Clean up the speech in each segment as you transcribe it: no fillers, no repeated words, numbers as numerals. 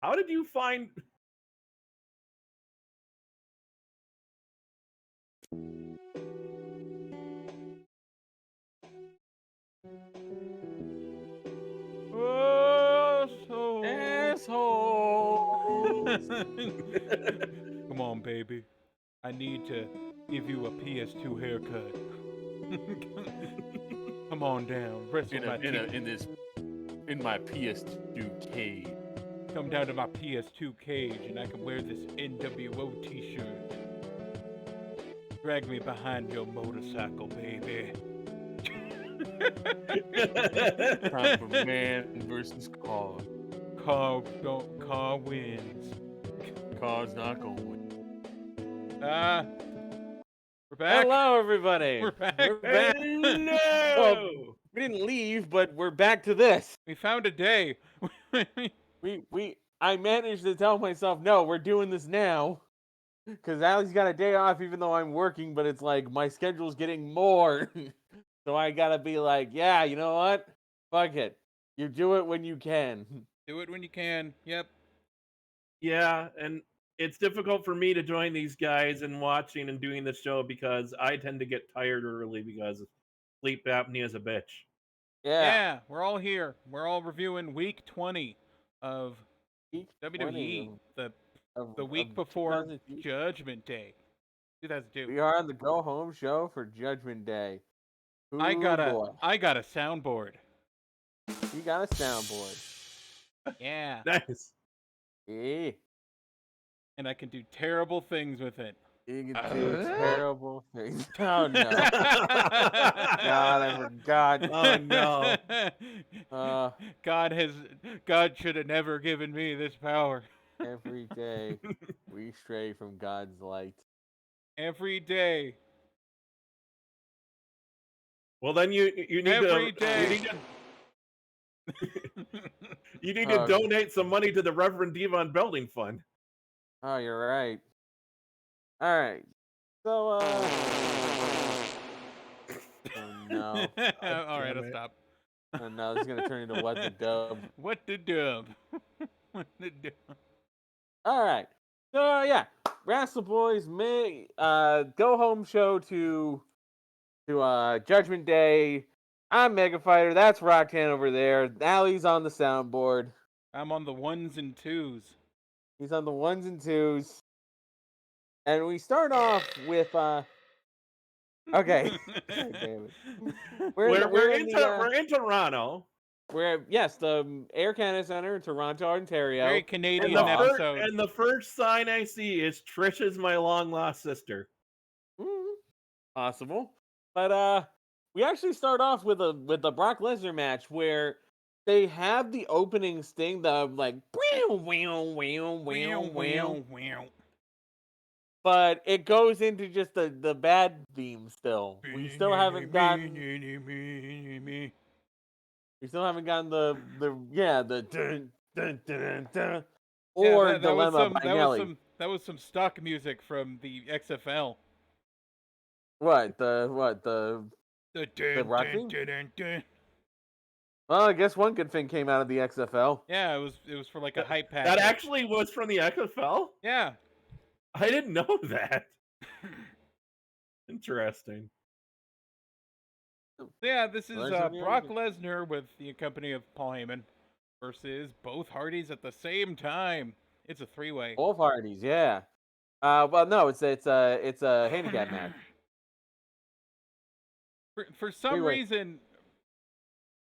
How did you find? Assholes. Come on, baby. I need to give you a PS2 haircut. Come on down. Wrestle my teeth. In my PS2 cage. Come down to my PS2 cage and I can wear this NWO t-shirt. Drag me behind your motorcycle, baby. Time for man versus car. Car wins. Car's not gonna win. We're back. Hello, everybody. We're back. We're back. No. Well, we didn't leave, but we're back to this. We found a day. I managed to tell myself, no, we're doing this now. Because Allie's got a day off, even though I'm working, but it's like my schedule's getting more. So I gotta be like, yeah, you know what? Fuck it. You do it when you can. Do it when you can. Yep. Yeah, and it's difficult for me to join these guys and watching and doing the show because I tend to get tired early because sleep apnea is a bitch. Yeah, we're all here. We're all reviewing week 20 of Week WWE, 20 the week of before 2002. Judgment Day. 2002. We are on the go home show for Judgment Day. I got a boy. soundboard. You got a soundboard. Yeah. Nice. Yeah. And I can do terrible things with it. You can do terrible things. Oh no. God, I forgot. Oh no. God should have never given me this power. Every day we stray from God's light. Every day. Well, then you need Every to day. you need to donate some money to the Reverend Devon Building Fund. Oh, you're right. All right. So oh no. All right, I'll stop. Oh no, this is gonna turn into what the dub. What the dub? What the dub? All right. So yeah, Wrestle Boys may go home show to Judgment Day. I'm Mega Fighter. That's Rocktan over there. Alli's on the soundboard. I'm on the ones and twos. He's on the ones and twos. And we start off with okay. Damn it. We're in Toronto. Yes, the Air Canada Center in Toronto, Ontario. Very Canadian episode. And the first sign I see is Trish is my long lost sister. Possible. But we actually start off with the Brock Lesnar match where they have the opening sting, the like but it goes into just the bad theme still. We still haven't gotten the dun dun dun dun or Dilemma by Nelly. That was some stock music from the XFL. What the Rock theme? Well, I guess one good thing came out of the XFL. Yeah, it was for like a hype pack. That actually was from the XFL? Yeah. I didn't know that. Interesting. Yeah, this is Brock Lesnar with the company of Paul Heyman versus both Hardys at the same time. It's a three-way. Both Hardys, yeah. Well, no, it's a handicap match. For some reason,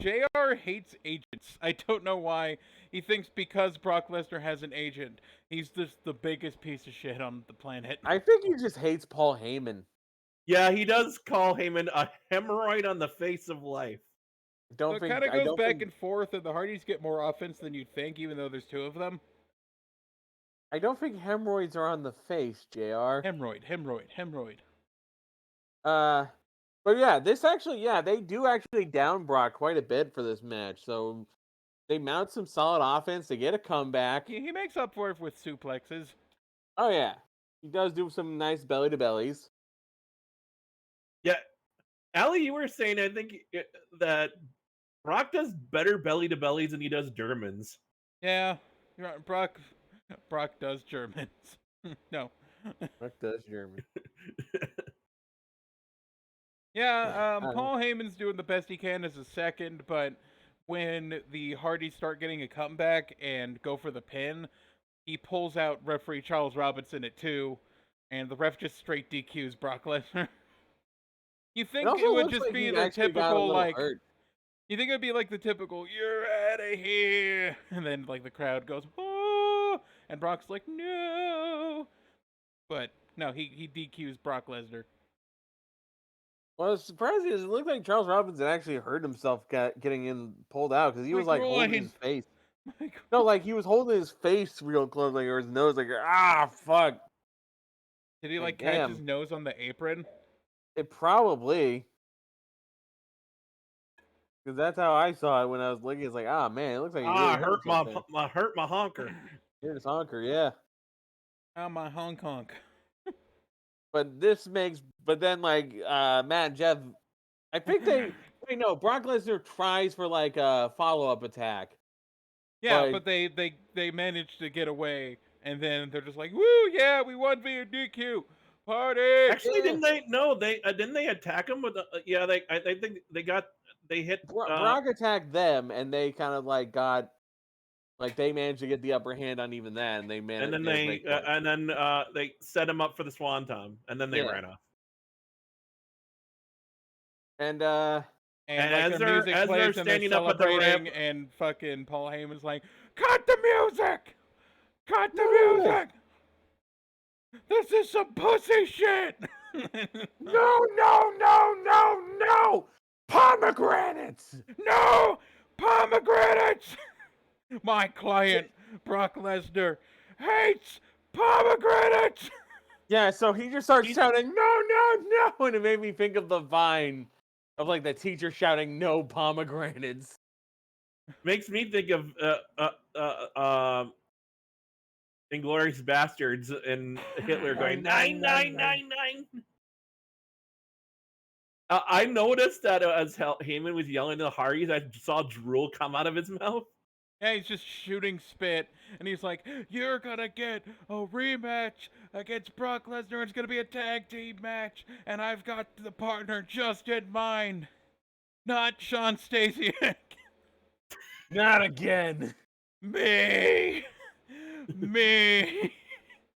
JR hates agents. I don't know why. He thinks because Brock Lesnar has an agent, he's just the biggest piece of shit on the planet. I think he just hates Paul Heyman. Yeah, he does call Heyman a hemorrhoid on the face of life. It kind of goes back and forth, and the Hardys get more offense than you'd think, even though there's two of them. I don't think hemorrhoids are on the face, JR. Hemorrhoid. But yeah, they do actually down Brock quite a bit for this match. So they mount some solid offense. They get a comeback. He makes up for it with suplexes. Oh yeah, he does do some nice belly to bellies. Yeah, Alli, you were saying I think that Brock does better belly to bellies than he does Germans. Yeah, Brock does Germans. No. Brock does German. Yeah, Paul Heyman's doing the best he can as a second, but when the Hardys start getting a comeback and go for the pin, he pulls out referee Charles Robinson at 2, and the ref just straight DQs Brock Lesnar. You think it would just be the typical, like... hurt. You think it would be like the typical, you're out of here, and then, like, the crowd goes, oh, and Brock's like, no. But, no, he DQs Brock Lesnar. What was surprising is it looked like Charles Robinson actually hurt himself getting pulled out because he was like holding his face. No, like he was holding his face real close, like, or his nose, like, fuck. Did he like catch his nose on the apron? It probably. Because that's how I saw it when I was looking. It's like, man, it looks like he really hurt my honker. Hurt his honker, yeah. My Hong Kong. But then like Matt and Jeff, I think Brock Lesnar tries for like a follow-up attack. Yeah, but they managed to get away, and then they're just like, woo, yeah, we won via DQ. Party! Actually, didn't they? No, didn't they attack him with? I think they hit. Brock attacked them, and they kind of like they managed to get the upper hand on even that, and they managed. And then they set him up for the Swanton, and then they ran off. And like as they're standing up at the ramp, and fucking Paul Heyman's like, cut the music! Cut the music! This is some pussy shit! No! Pomegranates! No! Pomegranates! My client, Brock Lesnar, hates pomegranates! Yeah, so he just starts shouting, no! And it made me think of the Vine of like the teacher shouting, no pomegranates. Makes me think of Inglourious Bastards and Hitler going 99999. I noticed that as Heyman was yelling to the Hardys, I saw drool come out of his mouth. Yeah, he's just shooting spit, and he's like, you're gonna get a rematch against Brock Lesnar. It's gonna be a tag team match, and I've got the partner just in mind. Not Sean Stasiak. Not again. Me.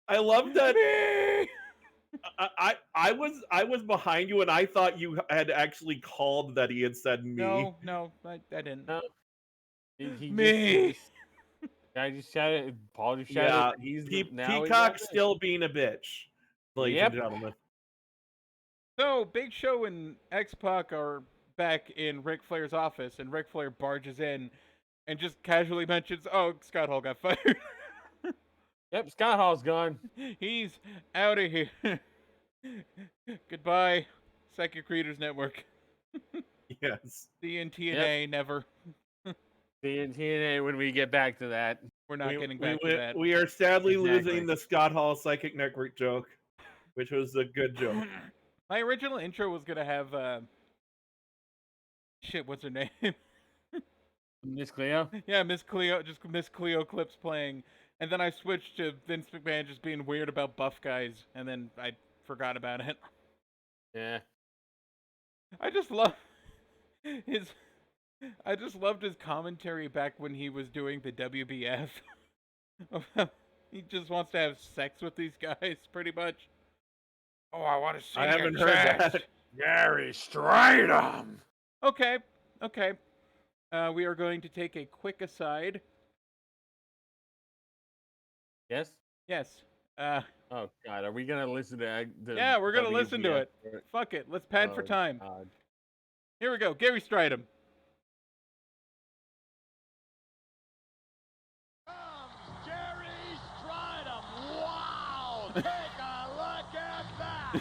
I love that. Me. I was behind you, and I thought you had actually called that he had said me. No, I didn't. No. Me. I just shouted. Paul just shouted. Yeah, Peacock's still being a bitch, ladies and gentlemen. So Big Show and X-Pac are back in Ric Flair's office, and Ric Flair barges in and just casually mentions, "Oh, Scott Hall got fired." Yep, Scott Hall's gone. He's out of here. Goodbye, Psychic Readers Network. Yes. The TNA never. The TNA when we get back to that. We're not getting back to that. We are sadly losing the Scott Hall Psychic Network joke, which was a good joke. My original intro was going to have, what's her name? Miss Cleo? Yeah, Miss Cleo, just Miss Cleo clips playing. And then I switched to Vince McMahon just being weird about buff guys, and then I forgot about it. Yeah. I just loved his commentary back when he was doing the WBF. He just wants to have sex with these guys, pretty much. Oh, I want to see. I haven't heard that. Gary, straight 'em. Okay. We are going to take a quick aside. Yes? Yes. Oh, God. Are we going to listen to yeah, we're going to listen to it. Fuck it. Let's pad for time. God. Here we go. Gary Stridham. Gary Stridham. Wow. Take a look at that.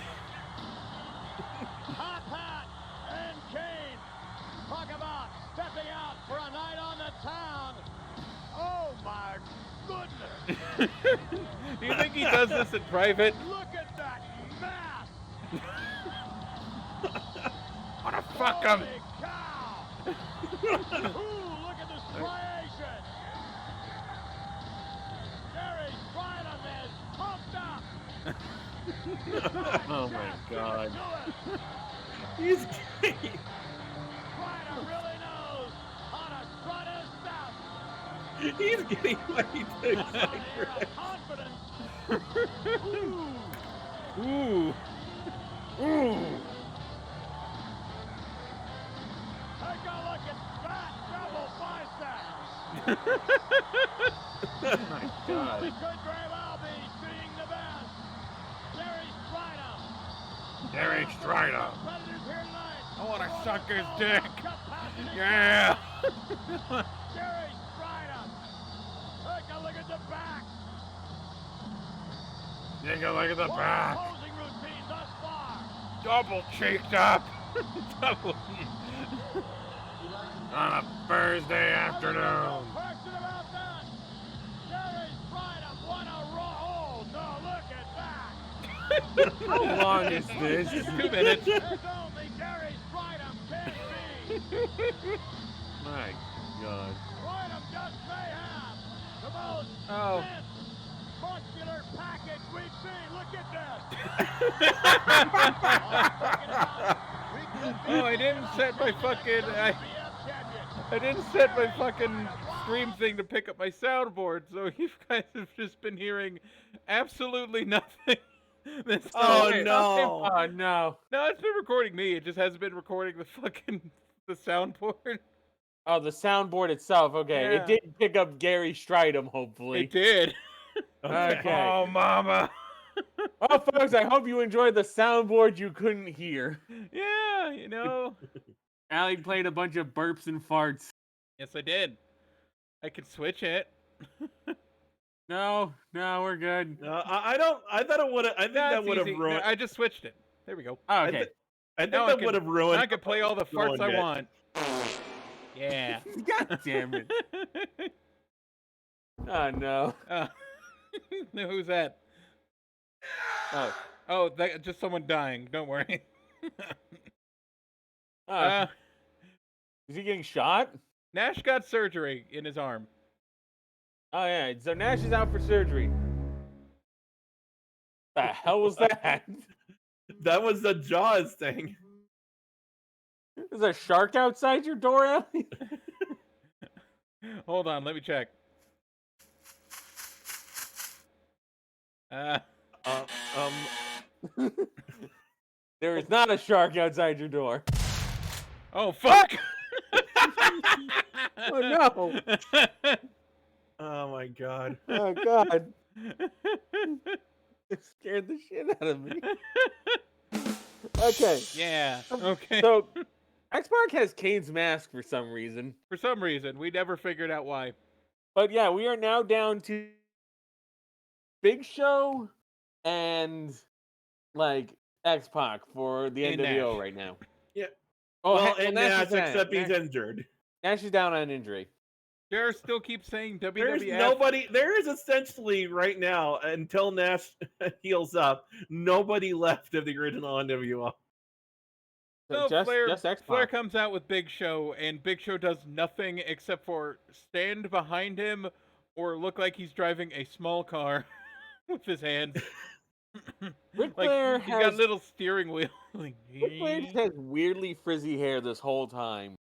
Hot Hat and Kane. Talk about stepping out for a night on the town. Oh, my goodness. Do you think he does this in private? Look at that mass. Wanna fuck him? Holy cow. Ooh, look at the striation. Oh my god. He's gay. Ryder really knows how to strut his stuff. He's getting way too An excited. air of confidence. Ooh. Ooh. Take a look at fat double biceps. Oh my god. We could very well be seeing the best. Gary Strider. Competitors here tonight. I want to suck his dick. Capacity. Yeah. Gary Strider. Take a look at the back. Take a look at the What back. posing routine thus far. Double cheeked up. Double. On a Thursday afternoon. No question about that. Gary Strider won a raw. Oh, no, look at that. How long is this? 2 minutes. There's only Gary Strider can be. My god. Strider just may have the most Oh. dense, muscular package we've seen. Look at this. Oh, I didn't set my fucking. I didn't set my fucking stream thing to pick up my soundboard, so you guys have just been hearing absolutely nothing. This Oh, whole time. no. Oh no. No, it's been recording me. It just hasn't been recording the fucking the soundboard. Oh, the soundboard itself. Okay, Yeah. it did pick up Gary Stridham, hopefully. It did. Okay. Oh, mama. Well, folks, I hope you enjoyed the soundboard you couldn't hear. Yeah, you know. Allie played a bunch of burps and farts. Yes, I did. I can switch it. No, we're good. I don't. I thought it would have. I think that That's would have easy. ruined. No, I just switched it. There we go. Oh, okay. I think Now I that can- would have ruined. Now I can play all the farts I Ruined it. want. Yeah. God damn it. Oh, no. No, who's that? Oh. Oh, that just someone dying. Don't worry. Oh. Is he getting shot? Nash got surgery in his arm. Oh, yeah. So Nash is out for surgery. The hell was that? That was the Jaws thing. Is a shark outside your door, Allie? Hold on, let me check. There is not a shark outside your door. Oh fuck! Oh, no. Oh my god. Oh, God. It scared the shit out of me. Okay. Yeah. Okay. So, X-Pac has Kane's mask for some reason. For some reason, we never figured out why. But yeah, we are now down to Big Show and, like, X-Pac for the And NWO Nash. right now. Yeah. Oh, Well, and and Nash Nash, is down. except he's Nash- injured. Nash is down on injury. Jared still keeps saying WWF. There's nobody. There is essentially right now until Nash heals up. Nobody left of the original NWO. No, just Flair X-Pac. comes out with Big Show, and Big Show does nothing except for stand behind him or look like he's driving a small car with his hands. Ric Like Flair he's got has little steering wheel. Like, Ric Flair just has weirdly frizzy hair this whole time.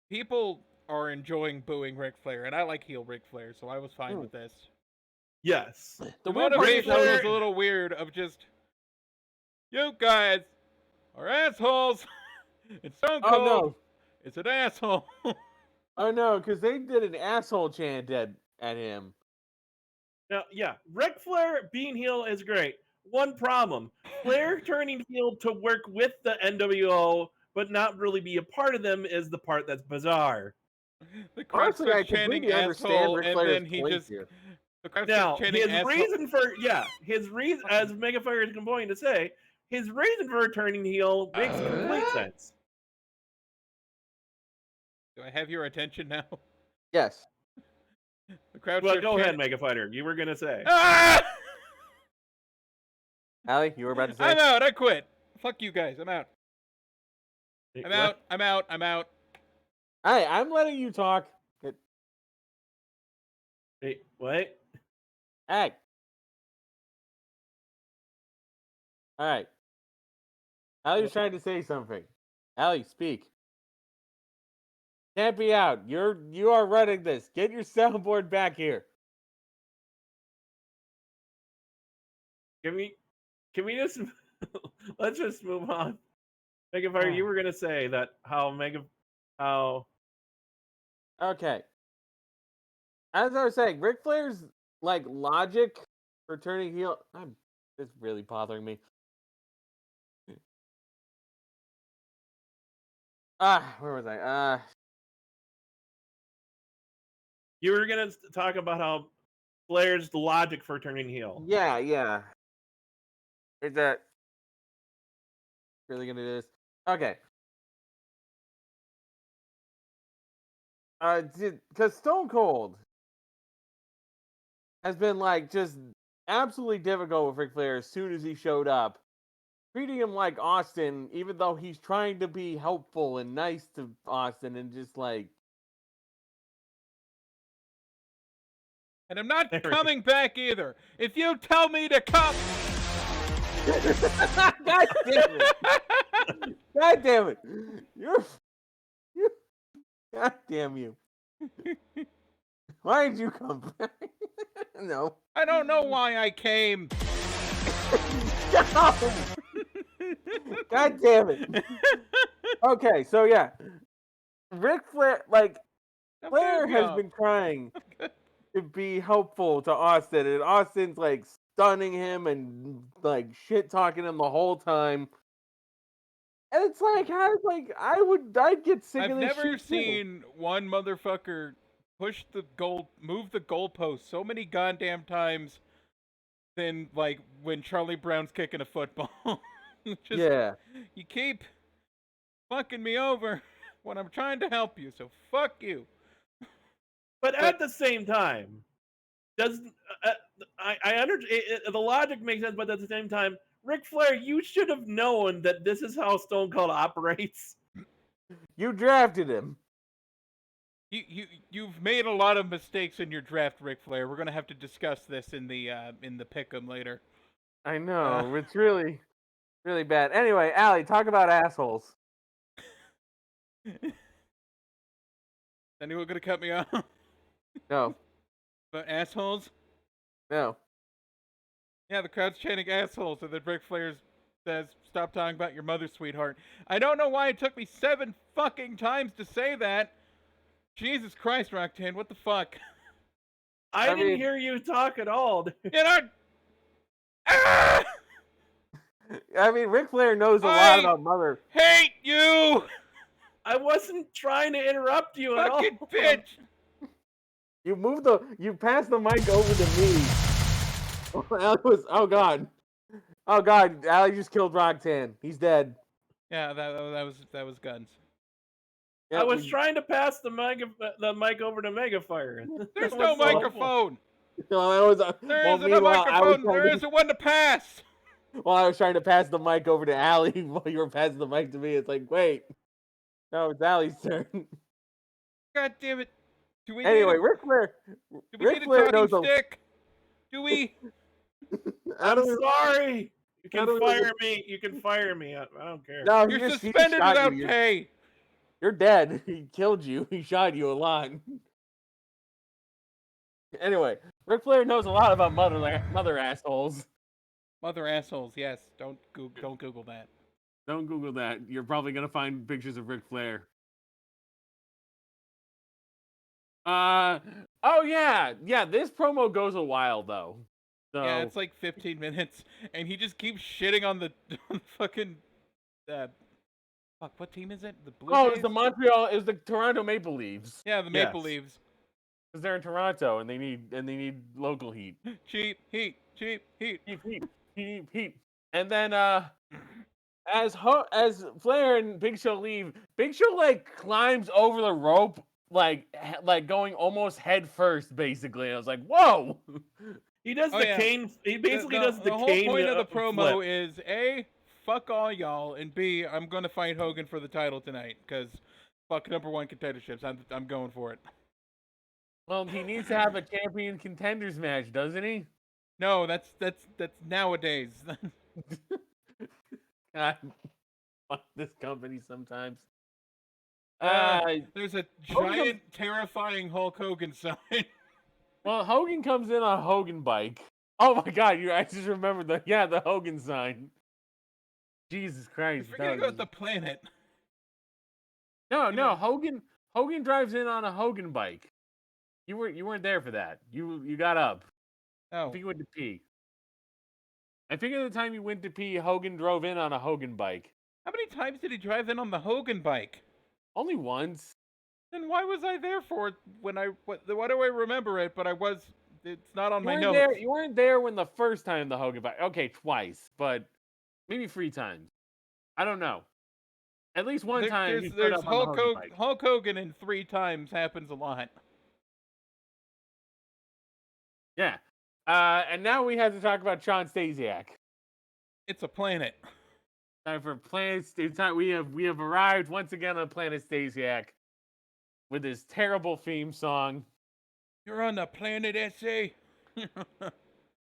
people are enjoying booing Ric Flair, and I like heel Ric Flair, so I was fine Hmm. with this. Yes. The weird part is motivation that- was a little weird of just, you guys are assholes. It's Stone Cold. Oh no! It's an asshole. Oh no! Because they did an asshole chant at him. Now, yeah, Ric Flair being heel is great. One problem: Flair turning heel to work with the NWO, but not really be a part of them, is the part that's bizarre. The crowd Honestly, I starts chanting completely understand asshole, Ric and Flair's then he point just here. the crowd Now, starts chanting his asshole. reason for his reason, as Megafire is going to say, his reason for turning heel makes complete sense. Do I have your attention now? Yes. The crowd Well, starts go ahead, chanting, Megafighter. You were gonna say. Ah! Allie, you were about to say. I'm out. I quit. Fuck you guys. I'm out. I'm What? out. I'm out. I'm out. Hey, I'm letting you talk. Wait, what? Hey, All right. Allie was trying to say something. Allie, speak. Can't be out. You are running this. Get your soundboard back here. Can we just let's just move on? Mega Fire, you were gonna say that how Okay. As I was saying, Ric Flair's like logic for turning heel. It's really bothering me. Where was I? you were gonna talk about how Flair's logic for turning heel. Yeah. Is that really gonna do this? Okay. Because Stone Cold has been like just absolutely difficult with Ric Flair as soon as he showed up, treating him like Austin, even though he's trying to be helpful and nice to Austin, and just like. And I'm not coming back either. If you tell me to come. God damn it! God damn it! You. God damn you! Why did you come back? No. I don't know why I came. No! God damn it! Okay, so yeah, Ric Flair, like Flair has been trying to be helpful to Austin, and Austin's like stunning him and like shit talking him the whole time. And it's like, I'd get sick I've of this never shit seen one motherfucker move the goalpost so many goddamn times than like when Charlie Brown's kicking a football. Yeah. You keep fucking me over when I'm trying to help you, so fuck you. But at the same time, does I understand the logic makes sense, but at the same time, Ric Flair, you should have known that this is how Stone Cold operates. You drafted him. You've made a lot of mistakes in your draft, Ric Flair. We're gonna have to discuss this in the pick'em later. I know, it's really, really bad. Anyway, Allie, talk about assholes. Anyone gonna cut me off? No. But assholes? No. Yeah, the crowd's chanting assholes, and then Ric Flair says, "Stop talking about your mother, sweetheart." I don't know why it took me 7 fucking times to say that. Jesus Christ, Rocktan, what the fuck? I didn't hear you talk at all. You know. Ah! I mean, Ric Flair knows a lot about mother. Hate you! I wasn't trying to interrupt you at all. Fucking bitch! You passed the mic over to me. Oh god. Oh god, Allie just killed Roxanne. He's dead. Yeah, that was guns. Yeah, I was trying to pass the mic over to Megafire. There's no microphone. No, There isn't a microphone. There isn't one to pass. Well, I was trying to pass the mic over to Allie while you were passing the mic to me. It's like, wait. No, it's Allie's turn. God damn it. Anyway, Ric Flair. Do we need a talking stick? Do we? I'm sorry. You can fire me. You can fire me. I don't care. No, you're suspended without pay. You're dead. He killed you. He shot you a lot. Anyway, Ric Flair knows a lot about mother assholes. Mother assholes, yes. Don't Google that. Don't Google that. You're probably gonna find pictures of Ric Flair. Oh yeah. This promo goes a while though. So... Yeah, it's like 15 minutes, and he just keeps shitting on the fucking. Fuck, what team is it? The Blue Jays? It's the Montreal. It was the Toronto Maple Leafs. Yeah, the Maple Leafs. Because they're in Toronto and they need local heat. Cheap heat. And then as Flair and Big Show leave, Big Show like climbs over the rope like going almost head first basically. I was like, whoa. He does the cane. He basically does the cane. The whole point of the promo flip. is A, fuck all y'all, and B, I'm gonna fight Hogan for the title tonight because fuck #1 contenderships. I'm going for it. Well, he needs to have a champion contenders match, doesn't he? No, that's nowadays. God, fuck this company sometimes. There's a Hogan giant, terrifying Hulk Hogan sign. Well, Hogan comes in on a Hogan bike. Oh my God, I just remembered the Hogan sign. Jesus Christ. You're forgetting about the planet. No, Hogan drives in on a Hogan bike. You weren't there for that. You got up. I Oh, think you went to pee. I think at the time you went to pee, Hogan drove in on a Hogan bike. how many times did he drive in on the Hogan bike? Only once. Then why was I there for it when why do I remember it, but it's not on You my weren't notes. there. You weren't there when the first time the Hogan bike. Okay, twice, but maybe 3 times. I don't know. At least one time he stood There's up on the Hogan bike. Hulk Hogan in 3 times happens a lot. Yeah. And now we have to talk about Sean Stasiak. It's a planet. Time for Planet. It's time we have arrived once again on Planet Stasiak with this terrible theme song. You're on the planet, SA.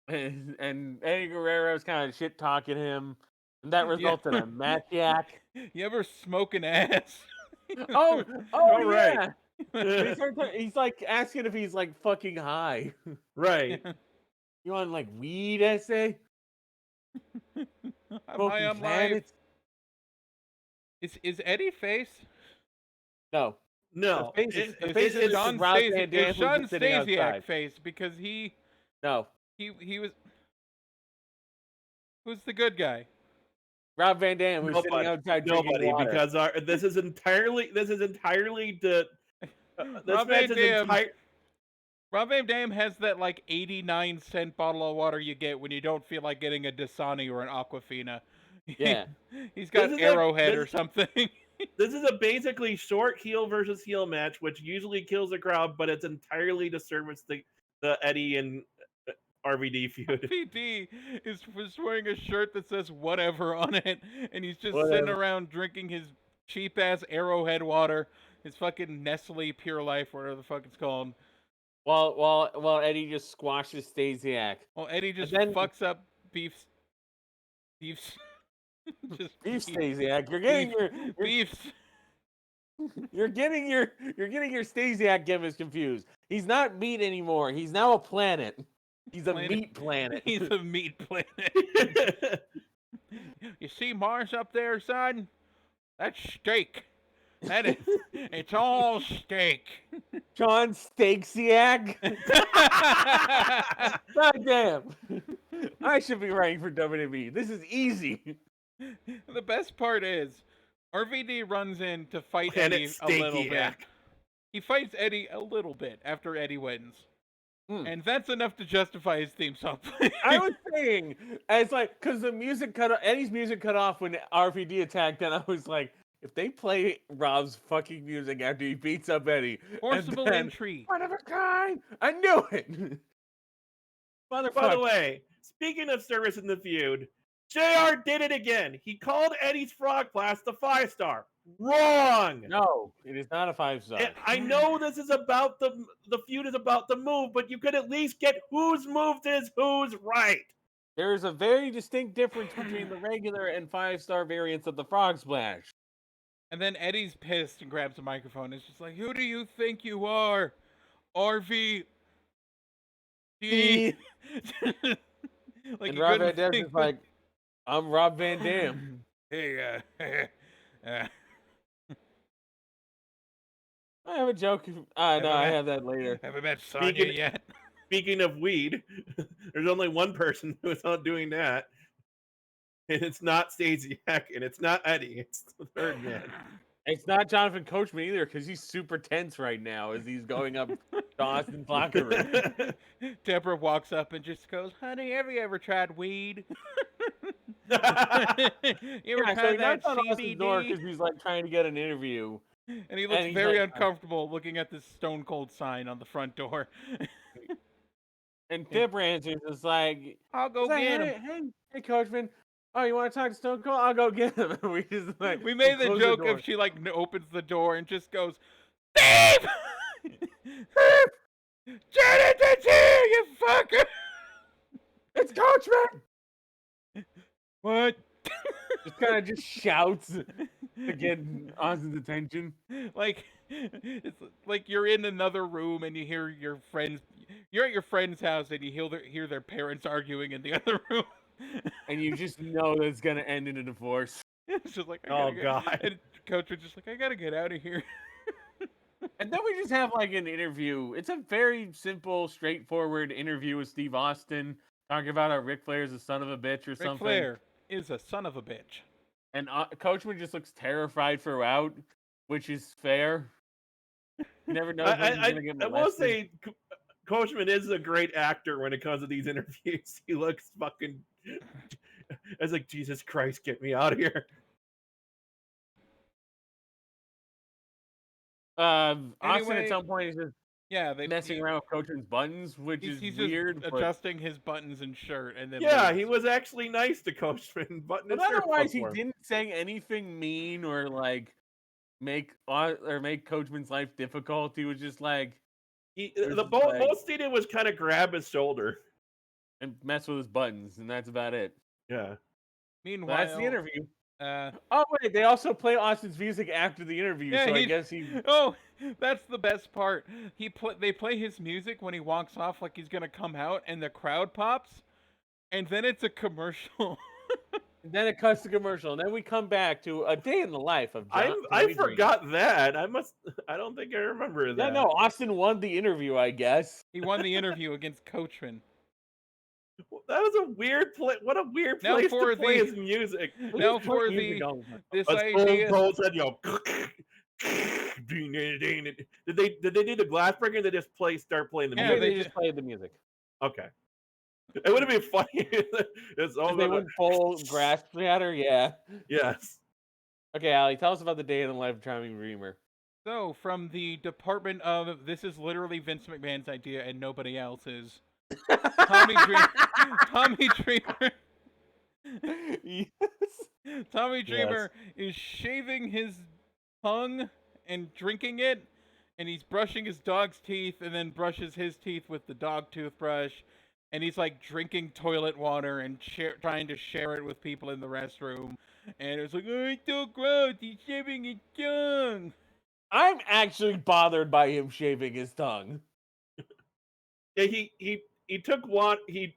And Eddie Guerrero's kind of shit talking him, and that results in a match yak. You ever smoke an ass? Oh, All right. yeah. He's like asking if he's like fucking high. Right. You want like weed, SA? I'm Smoking high on life. planets? Is Eddie face? No. No. The face is- It- the face it's- is Sean Rob Van Dam Stasiak, who's Sean just sitting Stasiak outside. face because he No. was. Who's the good guy? Rob Van Dam who's sitting outside drinking Nobody, water. because this is entirely the this Rob match Van is Dam. entire. Rob Van Dam has that like 89-cent bottle of water you get when you don't feel like getting a Dasani or an Aquafina. Yeah. He's got This is Arrowhead or this- something. This is a basically short heel versus heel match, which usually kills the crowd, but it's entirely to service the Eddie and RVD feud. PD was wearing a shirt that says whatever on it, and he's just sitting Whatever. around drinking his cheap ass Arrowhead water, his fucking Nestle Pure Life, whatever the fuck it's called. While Eddie just squashes Stasiak. Well, Eddie just then- fucks up beefs. Just Beef Stasiak, you're getting beefs. you're getting your Stasiak gimmicks confused. He's not meat anymore. He's now a planet. He's a Planet. meat planet. He's a meat planet. You see Mars up there, son? That's steak. That is, it's all steak. Sean Stasiak. God damn. I should be writing for WWE. This is easy. The best part is, RVD runs in to fight And Eddie it's a little bit. Stasiak. He fights Eddie a little bit after Eddie wins. Hmm. And that's enough to justify his theme song. I was saying, it's like, because the music Eddie's music cut off when RVD attacked, and I was like, if they play Rob's fucking music after he beats up Eddie, Forcible then- entry. one of a kind, I knew it. By the Motherfucker. way, speaking of service in the feud, JR did it again. He called Eddie's Frog Blast the 5-star. Wrong. No, it is not a 5-star. I know this is about the feud is about the move, but you could at least get whose move is who's right. There is a very distinct difference between the regular and 5-star variants of the Frog Splash. And then Eddie's pissed and grabs a microphone. It's just like, who do you think you are? RV. And Like Rob Van Dam is like, I'm Rob Van Dam. hey, I have a joke. No, I have that later. haven't met Sonya Speaking- yet. Speaking of weed, there's only one person who's not doing that. And it's not Stasiak, and it's not Eddie. It's the third man. It's not Jonathan Coachman either, because he's super tense right now as he's going up to Austin's locker room. Deborah walks up and just goes, honey, have you ever tried weed? You ever Yeah, so tried he that knocks on Austin's door CBD? because he's like trying to get an interview. And he looks he's very like, uncomfortable looking at this stone cold sign on the front door. And Deborah answers, it's like, I'll go it's like, get hey, him. hey, Coachman. Oh, you want to talk to Stone Cold? I'll go get him. We just like We made the close joke door. of she like opens the door and just goes, Steve! Jonathan's here, you fucker! It's Coachman. What? Just kind of just shouts to get Austin's attention. Like, it's like you're in another room and you hear your friends. You're at your friend's house and you hear their parents arguing in the other room. And you just know that it's gonna end in a divorce. It's just like, Oh, God. And Coach was just like, I gotta get out of here. And then we just have like an interview. It's a very simple, straightforward interview with Steve Austin talking about how Ric Flair is a son of a bitch or Ric something. Flair is a son of a bitch. And Coachman just looks terrified throughout, which is fair. You never know when he's gonna get molested. I will say, Coachman is a great actor when it comes to these interviews. He looks fucking. I was like, Jesus Christ, get me out of here. Austin Anyway, at some point is just messing around with Coachman's buttons, which is he's weird. Just adjusting his buttons and shirt, and then Yeah, he was actually nice to Coachman. But otherwise, he didn't say anything mean or like make Coachman's life difficult. He was just like most he did was kind of grab his shoulder and mess with his buttons, and that's about it. Yeah. Meanwhile, that's the interview. Oh wait, they also play Austin's music after the interview, yeah, so I guess he. Oh, that's the best part. They play his music when he walks off, like he's gonna come out, and the crowd pops, and then it's a commercial. Then it cuts to commercial, and then we come back to a day in the life of John. I forgot that. I don't think I remember that. Yeah, no, Austin won the interview, I guess. He won the interview against Coachman. That was a weird play. What a weird place to play his music. Now for this idea. Did they do the glass breaker? Or did they just start playing the music? Yeah, they just played the music. Okay. It would have been funny. They went full grass shatter, yeah. Yes. Okay, Allie, tell us about the day in the life of Tommy Dreamer. So, from the department of this is literally Vince McMahon's idea and nobody else's. Tommy Dreamer. Yes. Tommy Dreamer is shaving his tongue and drinking it, and he's brushing his dog's teeth and then brushes his teeth with the dog toothbrush, and he's like drinking toilet water and trying to share it with people in the restroom, and it's like, oh, it's so gross, he's shaving his tongue. I'm actually bothered by him shaving his tongue. Yeah, he took water. He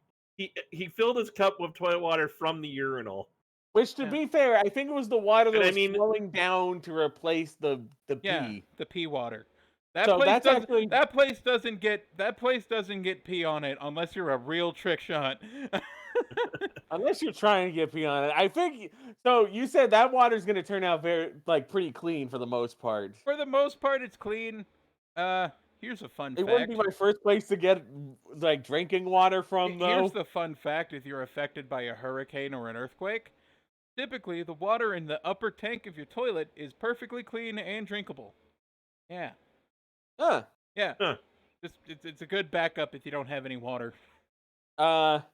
filled his cup with toilet water from the urinal. Which, to be fair, I think it was the water that was flowing down to replace the pee. The pee water. That place doesn't get pee on it unless you're a real trick shot. Unless you're trying to get pee on it. I think so. You said that water's going to turn out pretty clean for the most part. For the most part, it's clean. Here's a fun fact. It wouldn't be my first place to get like drinking water from, though. Here's the fun fact: if you're affected by a hurricane or an earthquake, typically the water in the upper tank of your toilet is perfectly clean and drinkable. Yeah. Huh. Yeah. Huh. It's a good backup if you don't have any water. But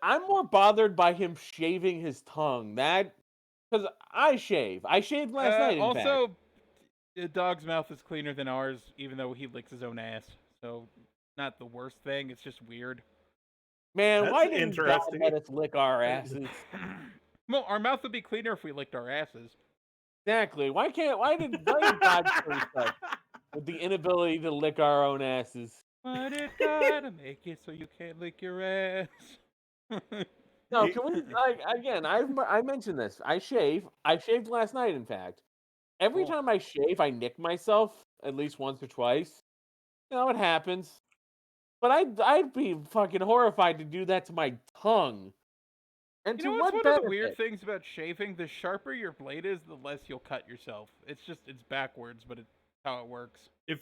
I'm more bothered by him shaving his tongue. Because I shave. I shaved last night. Also, the dog's mouth is cleaner than ours, even though he licks his own ass. So, not the worst thing. It's just weird. Man, why didn't God let us lick our asses? Well, our mouth would be cleaner if we licked our asses. Exactly. Why did God curse us with the inability to lick our own asses? Why did God make it so you can't lick your ass? No, can we again? I mentioned this. I shave. I shaved last night, in fact. Every time I shave, I nick myself at least once or twice. You know, it happens. But I'd be fucking horrified to do that to my tongue. And you know what's one of the weird things about shaving? The sharper your blade is, the less you'll cut yourself. It's backwards, but it's how it works. If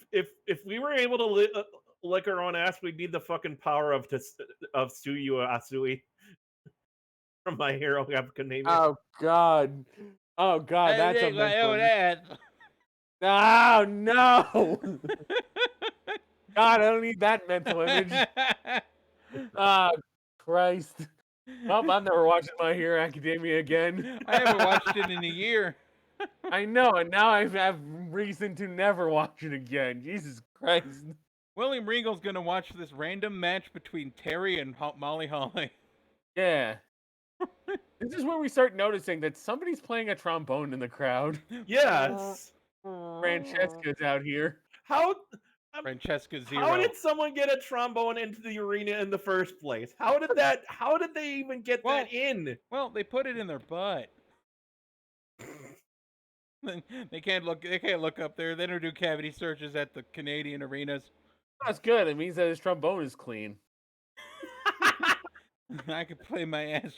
we were able to lick our own ass, we'd need the fucking power of Suyu Asui from My Hero Academia. Oh God, that's a mental image. Oh no! God, I don't need that mental image. Ah, Christ. Well, I'm never watching My Hero Academia again. I haven't watched it in a year. I know, and now I have reason to never watch it again. Jesus Christ. William Regal's gonna watch this random match between Terry and Molly Holly. Yeah. This is where we start noticing that somebody's playing a trombone in the crowd. Yes. Francesca's out here. How Francesca Zero. how did someone get a trombone into the arena in the first place? How did they even get that in? Well, they put it in their butt. They can't look up there. They don't do cavity searches at the Canadian arenas. That's good. It means that his trombone is clean. I can play my ass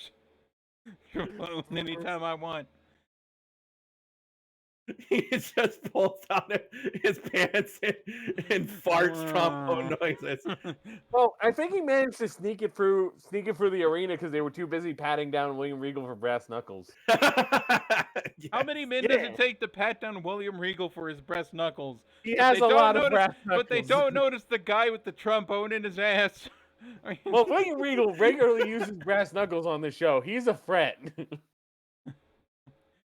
trombone anytime I want. He just pulls out his pants and farts trombone noises. Well, I think he managed to sneak it through the arena because they were too busy patting down William Regal for brass knuckles. How many men does it take to pat down William Regal for his brass knuckles? He has a lot of brass knuckles. But they don't notice the guy with the trombone in his ass. Well, William Regal regularly uses brass knuckles on the show. He's a threat.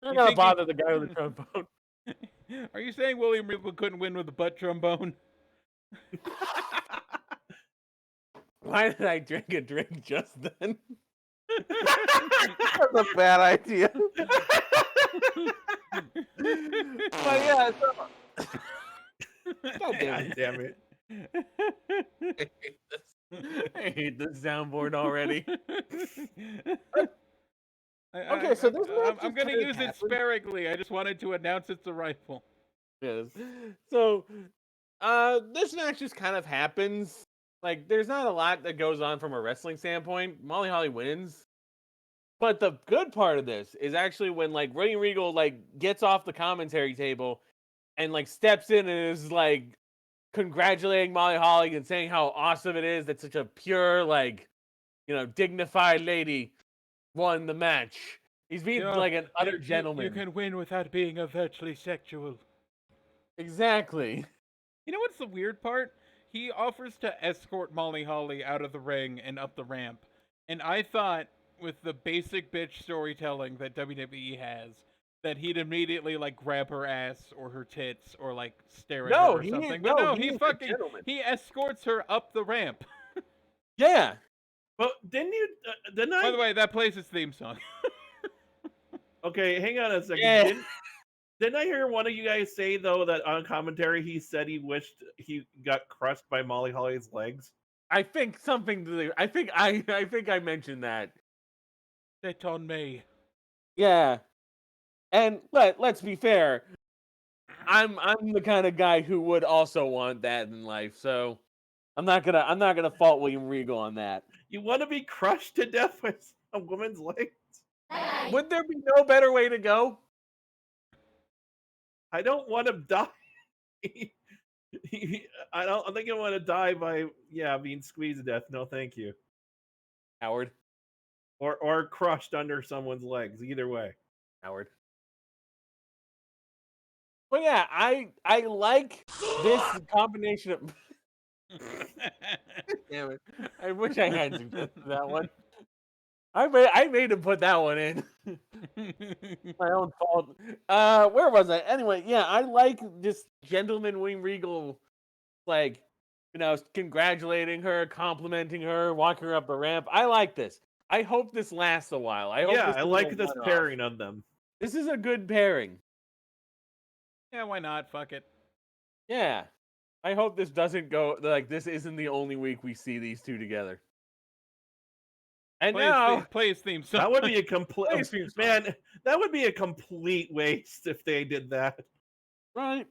I'm not bother the guy with the trombone. Are you saying William Regal couldn't win with a butt trombone? Why did I drink a drink just then? That's a bad idea. But yeah, God damn it. I hate this soundboard already. Okay, so this match I'm going to use it sparingly. I just wanted to announce it's a rifle. Yes. So, this match just kind of happens. Like, there's not a lot that goes on from a wrestling standpoint. Molly Holly wins. But the good part of this is actually when, like, William Regal, like, gets off the commentary table and, like, steps in and is, like, congratulating Molly Holly and saying how awesome it is that such a pure, like, dignified lady won the match. He's being like an utter gentleman. You can win without being overtly sexual. Exactly. You know what's the weird part? He offers to escort Molly Holly out of the ring and up the ramp. And I thought, with the basic bitch storytelling that WWE has, that he'd immediately, like, grab her ass or her tits or, like, stare at her or something. But no, he escorts her up the ramp. Yeah. But didn't I? By the way, that plays his theme song. Okay, hang on a second. Yeah. Didn't I hear one of you guys say, though, that on commentary he said he wished he got crushed by Molly Holly's legs? I think something to the, I think I mentioned that. Sit on me. Yeah. And let's be fair. I'm the kind of guy who would also want that in life, so I'm not gonna fault William Regal on that. You want to be crushed to death with a woman's legs? Would there be no better way to go? I don't want to die. I don't think I want to die by being squeezed to death. No, thank you. Howard. Or crushed under someone's legs. Either way. Howard. But yeah, I like this combination of. Damn it! I wish I had suggested that one. I made him put that one in. My own fault. Where was I? Anyway, yeah, I like this gentleman William Regal, like, congratulating her, complimenting her, walking her up the ramp. I like this. I hope this lasts a while. I like this pairing of them. This is a good pairing. Yeah, why not? Fuck it. Yeah. I hope this doesn't go, like, this isn't the only week we see these two together. And play his theme song. That would be a complete that would be a complete waste if they did that. Right.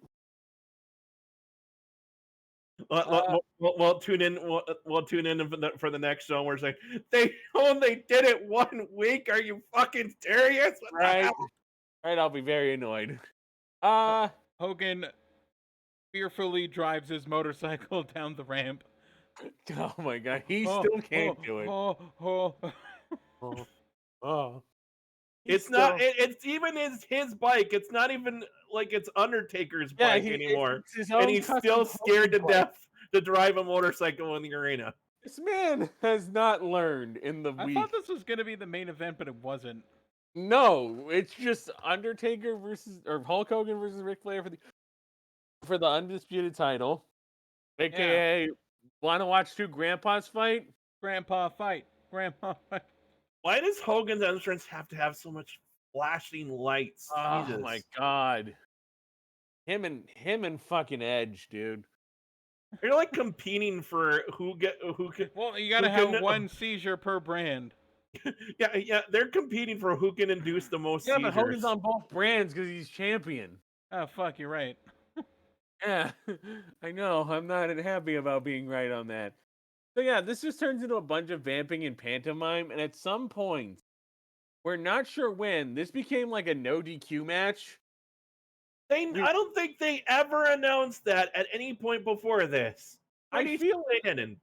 We'll tune in. We'll tune in for the next show. We're saying they only did it 1 week. Are you fucking serious? Right. I'll be very annoyed. Hogan fearfully drives his motorcycle down the ramp. Oh my god, he still can't do it. It's not. It's even his bike. It's not even like it's Undertaker's bike anymore, and he's still scared to death to drive a motorcycle in the arena. This man has not learned in the week. I thought this was going to be the main event, but it wasn't. No, it's just Undertaker or Hulk Hogan versus Ric Flair for the undisputed title, aka want to watch two grandpas fight? Grandpa fight. Why does Hogan's entrance have to have so much flashing lights? Oh Jesus. my god. Him and fucking Edge, dude. They're like competing for who can. Well, you gotta who have can- one seizure per brand. Yeah. They're competing for who can induce the most Yeah, seizures. but Hogan's on both brands because he's champion. Oh fuck, you're right. Yeah, I know. I'm not happy about being right on that. So yeah, this just turns into a bunch of vamping and pantomime, and at some point, we're not sure when, this became like a no DQ match. I don't think they ever announced that at any point before this. I feel they didn't.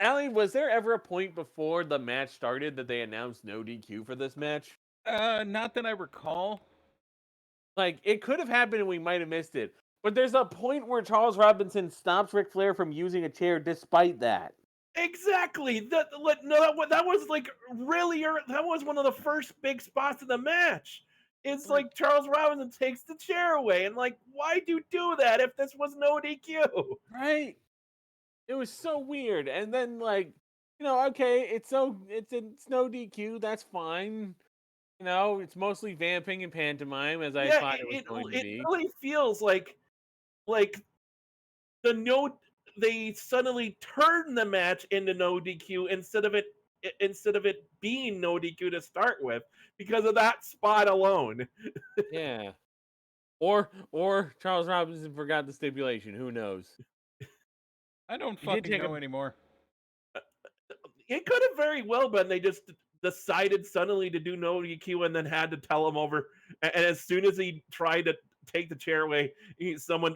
Allie, was there ever a point before the match started that they announced no DQ for this match? Not that I recall. Like, it could have happened and we might have missed it. But there's a point where Charles Robinson stops Ric Flair from using a chair despite that. Exactly. That was like really that was one of the first big spots of the match. It's like Charles Robinson takes the chair away, and like, why'd you do that if this was no DQ? Right? It was so weird. And then like, okay, it's no DQ, that's fine. It's mostly vamping and pantomime as I thought it was going to be. It really feels like they suddenly turn the match into no DQ instead of it being no DQ to start with because of that spot alone. Yeah. Or Charles Robinson forgot the stipulation. Who knows? I don't fucking know anymore. It could have very well been they just decided suddenly to do no DQ and then had to tell him over. And as soon as he tried to take the chair away, someone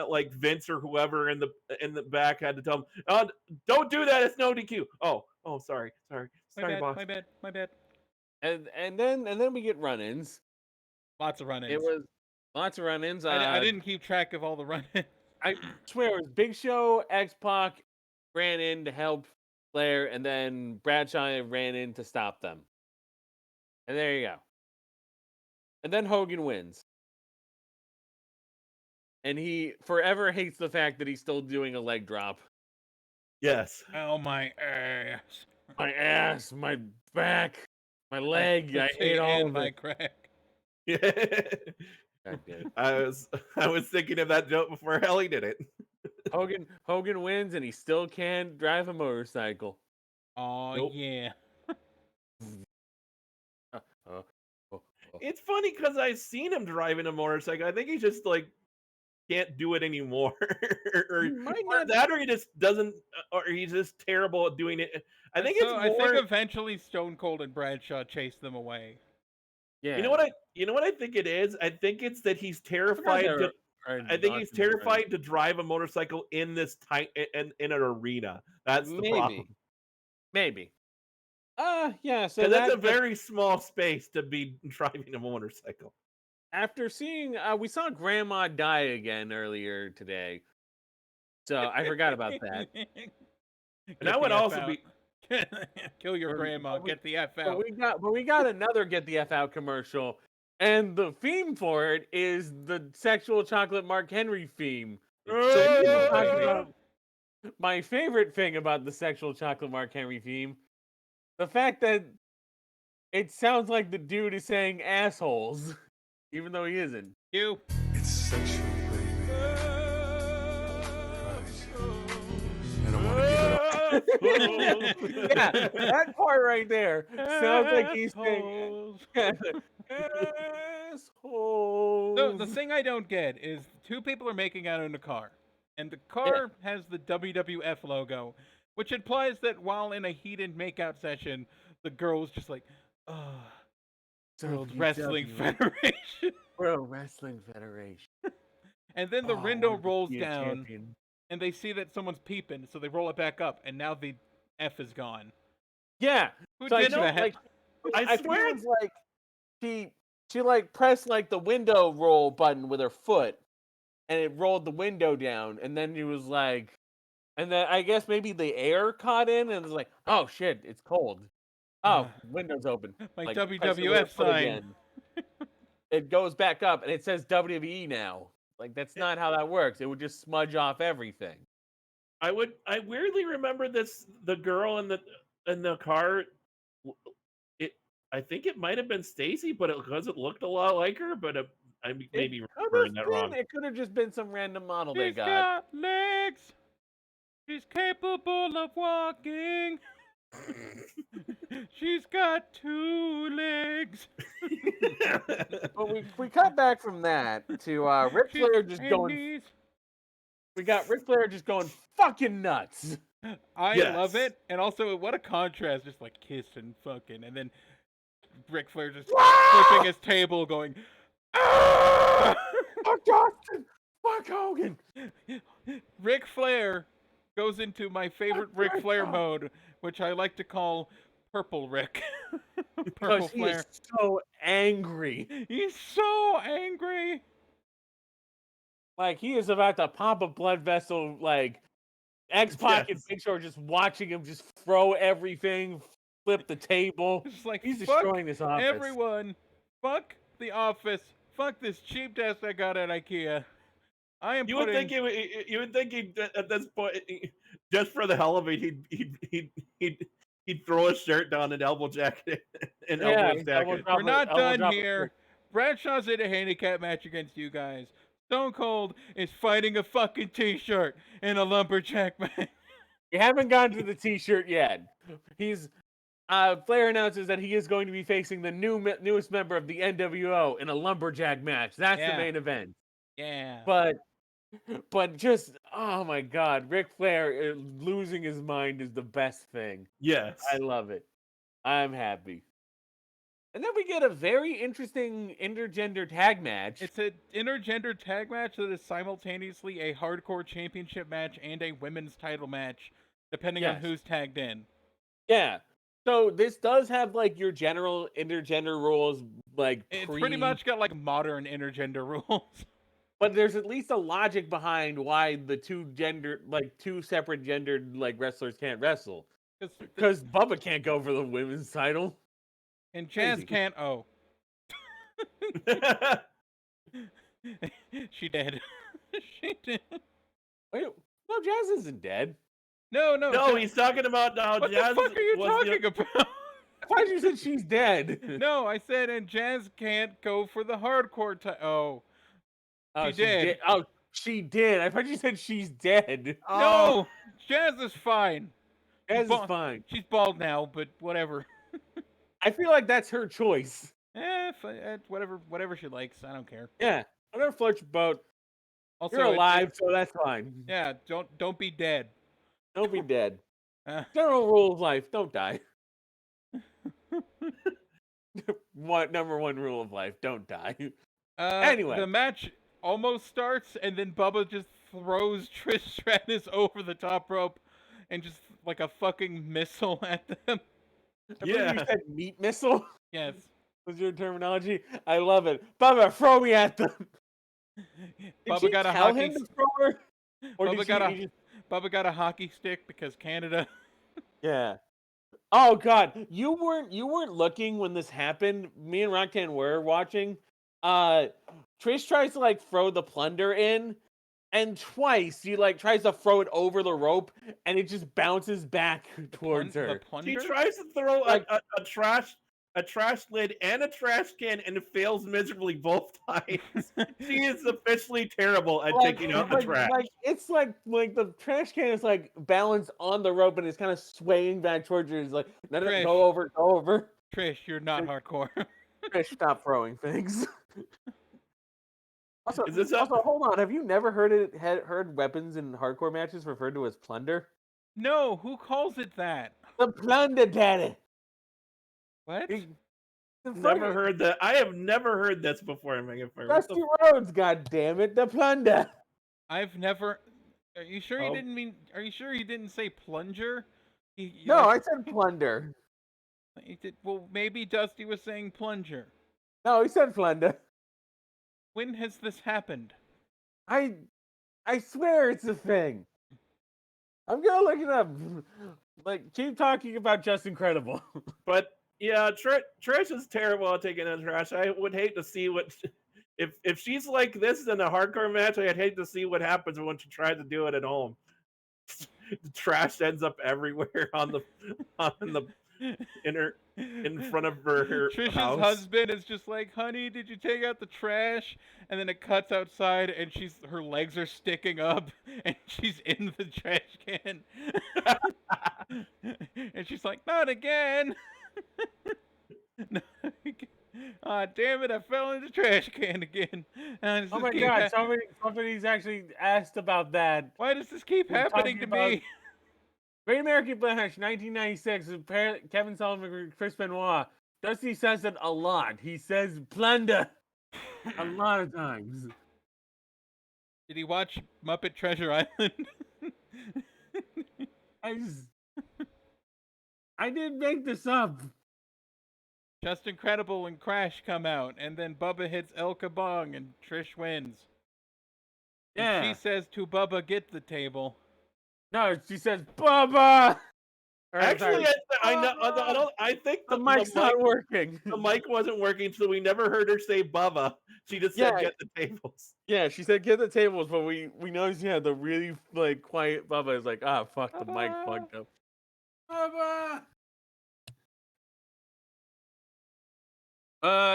like Vince or whoever in the back had to tell him, "Oh, don't do that. It's no DQ." Oh, sorry, boss. My bad. And then we get run-ins. Lots of run-ins. It was lots of run-ins. I didn't keep track of all the run-ins. I swear it was Big Show, X-Pac ran in to help Flair, and then Bradshaw ran in to stop them. And there you go. And then Hogan wins. And he forever hates the fact that he's still doing a leg drop. Yes. Oh, my ass. My ass, my back, my leg. I hate all of my it. crack. Yeah. I was thinking of that joke before Alli did it. Hogan wins and he still can't drive a motorcycle. Oh, nope. Yeah. It's funny because I've seen him driving a motorcycle. I think he just like can't do it anymore, or he just doesn't, or he's just terrible at doing it. I think it's more. I think eventually Stone Cold and Bradshaw chased them away. Yeah. You know what I think it is? I think it's that he's terrified. I think he's terrified to drive a motorcycle in this tight in an arena. That's the problem. Maybe. Yeah. So that's a very small space to be driving a motorcycle. After seeing, we saw Grandma die again earlier today, so I forgot about that. And that would also be kill your grandma. Get the F out. But we got another get the F out commercial, and the theme for it is the sexual chocolate Mark Henry theme. My favorite thing about the sexual chocolate Mark Henry theme, the fact that it sounds like the dude is saying assholes. Even though he isn't. You. It's sexual, baby. I don't want to give it up. Yeah, that part right there sounds like he's saying assholes. So the thing I don't get is two people are making out in a car, and the car has the WWF logo, which implies that while in a heated makeout session, the girl's just like, World Wrestling Federation. World Wrestling Federation. And then the window rolls down, and they see that someone's peeping, so they roll it back up, and now the F is gone. Yeah. Who did that? Like, I swear it's like she like pressed like the window roll button with her foot, and it rolled the window down, and then he was like, and then I guess maybe the air caught in, and it was like, oh shit, it's cold. Oh, window's open. Like WWF sign. It goes back up and it says WWE now. Like that's not how that works. It would just smudge off everything. I weirdly remember the girl in the car. I think it might have been Stacy, but because it looked a lot like her, but I may be It remembering that wrong. It could have just been some random model they She's got. got legs. She's capable of walking. She's got 2 legs. But we cut back from that to Ric She's Flair just going. knees. We got Ric Flair just going fucking nuts. I love Yes. it, and also what a contrast, just like kissing, fucking, and then Ric Flair just Ah! flipping his table, going, "Ah!" Fuck Justin. Fuck Hogan. Ric Flair goes into my favorite Ric Fuck Flair Hogan. mode, which I like to call Purple Rick. Purple Because he Flair. is so angry. He's so angry. Like he is about to pop a blood vessel. Like X-Pac and Yes. Big Show are just watching him just throw everything, flip the table. It's just like, He's fuck destroying this office. everyone. Fuck the office. Fuck this cheap desk I got at IKEA. I am You would putting... think you would think he'd at this point, just for the hell of it, he'd throw his shirt down and elbow jacket and Yeah, elbow he's jacket. elbow drop We're not elbow done drop here. Bradshaw's in a handicap match against you guys. Stone Cold is fighting a fucking t-shirt in a lumberjack match. You haven't gotten to the t-shirt yet. He's Flair announces that he is going to be facing the newest member of the NWO in a lumberjack match. That's Yeah. the main event. Yeah. But just oh my god, Ric Flair losing his mind is the best thing. Yes. I love it. I'm happy. And then we get a very interesting intergender tag match. It's an intergender tag match that is simultaneously a hardcore championship match and a women's title match, depending on Yes. who's tagged in. Yeah. So this does have like your general intergender rules, like It's pretty much got like modern intergender rules. But there's at least a logic behind why the two separate gendered like wrestlers can't wrestle. Because Bubba can't go for the women's title. And Jazz Crazy. can't. Oh, she dead. She did. Wait, no, Jazz isn't dead. No, No, he's talking about now. What Jazz the fuck are you was the- talking about? I thought you said she's dead. No, I said, and Jazz can't go for the hardcore Oh, she did. Oh, she did. I thought you said she's dead. No, Jazz is fine. Jazz is Ba- fine. She's bald now, but whatever. I feel like that's her choice. Whatever she likes. I don't care. Yeah, whatever floats your boat. Also, You're alive, so that's fine. Yeah, don't be dead. Don't be dead. Uh, General rule of life: don't die. Number one rule of life: don't die. Anyway. the match almost starts, and then Bubba just throws Trish Stratus over the top rope, and just like a fucking missile at them. I believe you said meat missile. Yes. Was your terminology? I love it. Bubba, throw me at them. Did Bubba she got a tell hockey. him to throw her? Or Bubba did got he just... Bubba got a hockey stick because Canada. Yeah. Oh God, you weren't looking when this happened. Me and Roxanne were watching. Trish tries to like throw the plunder in, and twice she like tries to throw it over the rope, and it just bounces back towards The her. plunder? He tries to throw Like- a trash lid and a trash can, and it fails miserably both times. She is officially terrible at taking out the trash. Like it's like the trash can is like balanced on the rope and it's kind of swaying back towards you. It's like no, Trish. go over. Trish, you're not hardcore. Trish, stop throwing things. Also, Is this hold on. Have you never heard weapons in hardcore matches referred to as plunder? No, who calls it that? The plunder, daddy. What? Never heard that. I have never heard this before. Megan. Rusty Rhodes, goddammit, the plunder. I've never. Are you sure Oh. you didn't mean? Are you sure you didn't say plunger? No, I said plunder. He did, well, maybe Dusty was saying plunger. No, he said plunder. When has this happened? I swear it's a thing. I'm gonna look it up. Like, keep talking about Just Incredible. But yeah, Trish is terrible at taking out trash. I would hate to see what if she's like this in a hardcore match. I'd hate to see what happens when she tries to do it at home. The trash ends up everywhere on the in front of her Trish's house. husband is just like, honey, did you take out the trash? And then it cuts outside, and her legs are sticking up, and she's in the trash can. And she's like, not again. Not again. Ah, damn it! I fell in the trash can again. And Oh my god! Somebody's actually asked about that. Why does this keep We're happening to talking me? Great American Bash, 1996. Kevin Sullivan and Chris Benoit. Dusty says it a lot. He says plunder a lot of times. Did he watch Muppet Treasure Island? I didn't make this up. Just Incredible and Crash come out, and then Bubba hits El Kabong, and Trish wins. Yeah. And she says to Bubba, get the table. No, she says Bubba. Actually, I think the mic's not working. The mic wasn't working, so we never heard her say Bubba. She just said get the tables. Yeah, she said get the tables, but we noticed the really like quiet Bubba is like, fuck, Bubba. the mic fucked up. Bubba.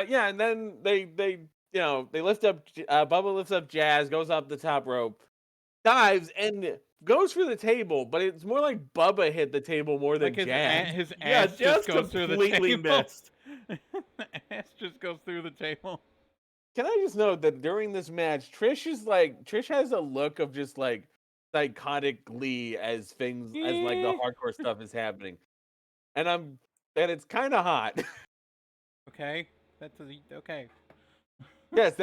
Yeah, and then they lift up Bubba lifts up Jazz, goes up the top rope, dives and goes for the table, but it's more like Bubba hit the table more than Jazz. His ass just goes through the completely table. missed. Ass just goes through the table. Can I just note that during this match, Trish has a look of just like psychotic glee as things as like the hardcore stuff is happening, and it's kind of hot. Okay, okay. Yes,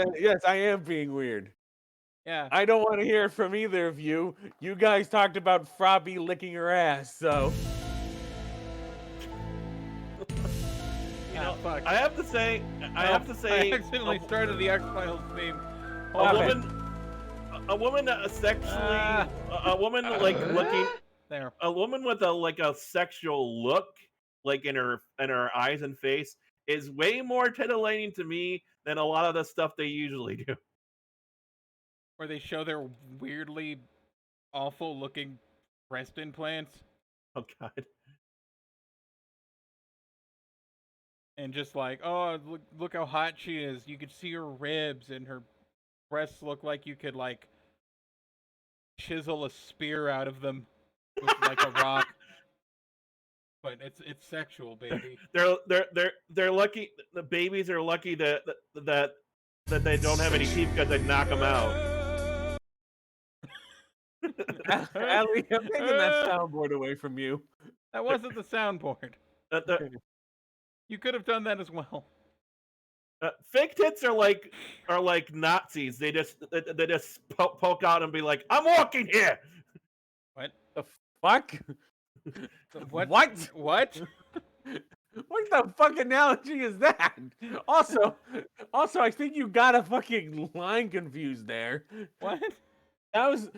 I am being weird. Yeah. I don't want to hear it from either of you. You guys talked about Frobby licking her ass, so. Fuck. I have to say, I accidentally started the X-Files theme. A woman sexually, a woman like looking, there. A woman with a sexual look, like in her eyes and face, is way more titillating to me than a lot of the stuff they usually do. Where they show their weirdly awful looking breast implants. Oh god. And just like, oh, look how hot she is. You could see her ribs and her breasts look like you could like chisel a spear out of them with like a rock. But it's sexual, baby. They're lucky. The babies are lucky that they don't have any teeth because they'd knock them out. Alli, I'm taking that soundboard away from you. That wasn't the soundboard. You could have done that as well. Fake tits are like Nazis. They just poke out and be like, "I'm walking here." What the fuck? What? What the fuck analogy is that? Also, I think you got a fucking line confused there. What? That was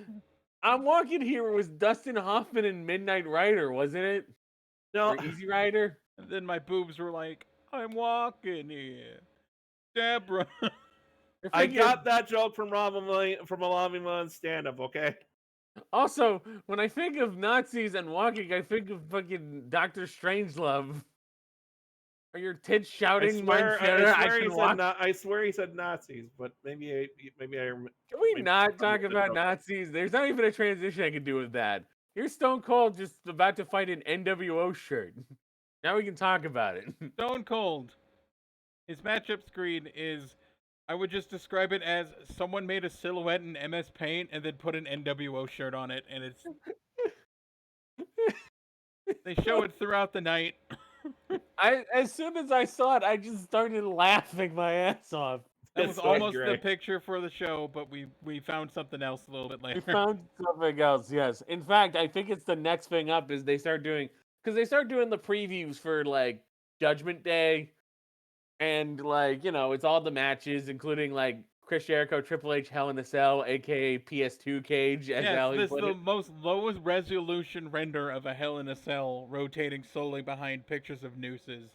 I'm Walking Here was Dustin Hoffman and Midnight Rider, wasn't it? No, or Easy Rider. And then my boobs were like, I'm walking here, Deborah. I got that joke from Alami Man's stand-up. Okay. Also, when I think of Nazis and walking, I think of fucking Dr. Strangelove. Are your tits shouting? I swear he said Nazis, but maybe I. Can we not talk about Nazis? There's not even a transition I can do with that. Here's Stone Cold just about to fight an NWO shirt. Now we can talk about it. Stone Cold. His matchup screen is, I would just describe it as someone made a silhouette in MS Paint and then put an NWO shirt on it, and it's. They show it throughout the night. As soon as I saw it, I just started laughing my ass off. That was almost the picture for the show, but we found something else a little bit later. We found something else, yes. In fact, I think it's the next thing up is they start doing the previews for like Judgment Day, and like it's all the matches, including like Chris Jericho, Triple H, Hell in a Cell, aka PS2 cage. As Alli this put is it. the most lowest resolution render of a Hell in a Cell, rotating solely behind pictures of nooses.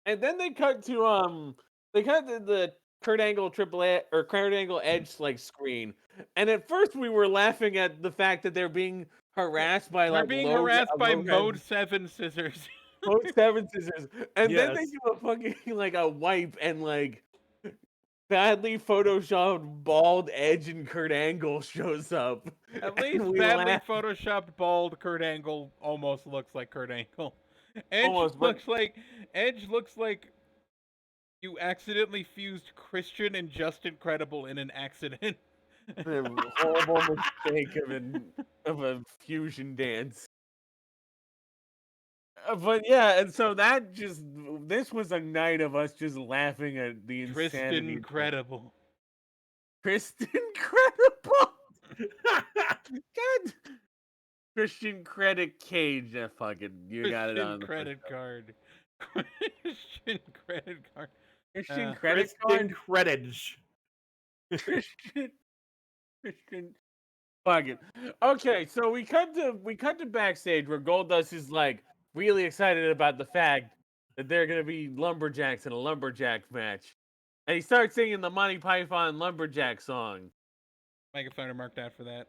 And then they cut to the Kurt Angle Kurt Angle Edge like screen, and at first we were laughing at the fact that they're being harassed by They're like being harassed by low-res Mode 7 scissors. Mode 7 scissors, and then they Yes. do a fucking like a wipe and like badly photoshopped bald Edge and Kurt Angle shows up. At and least we badly laugh. photoshopped bald Kurt Angle almost looks like Kurt Angle. Edge Almost, but- looks like you accidentally fused Christian and Just Incredible in an accident. A horrible mistake of a fusion dance. But yeah, and so this was a night of us just laughing at the Kristen insanity. Incredible. Kristen Incredible. God. Christian Credit Cage. You got it on the credit card. Christian credit card. Christian Credit Kristen Card. Credage. Christian. Fuck it. Okay, so we cut to backstage where Goldust is like really excited about the fact that they're gonna be lumberjacks in a lumberjack match, and he starts singing the Monty Python lumberjack song. Megaphone marked out for that.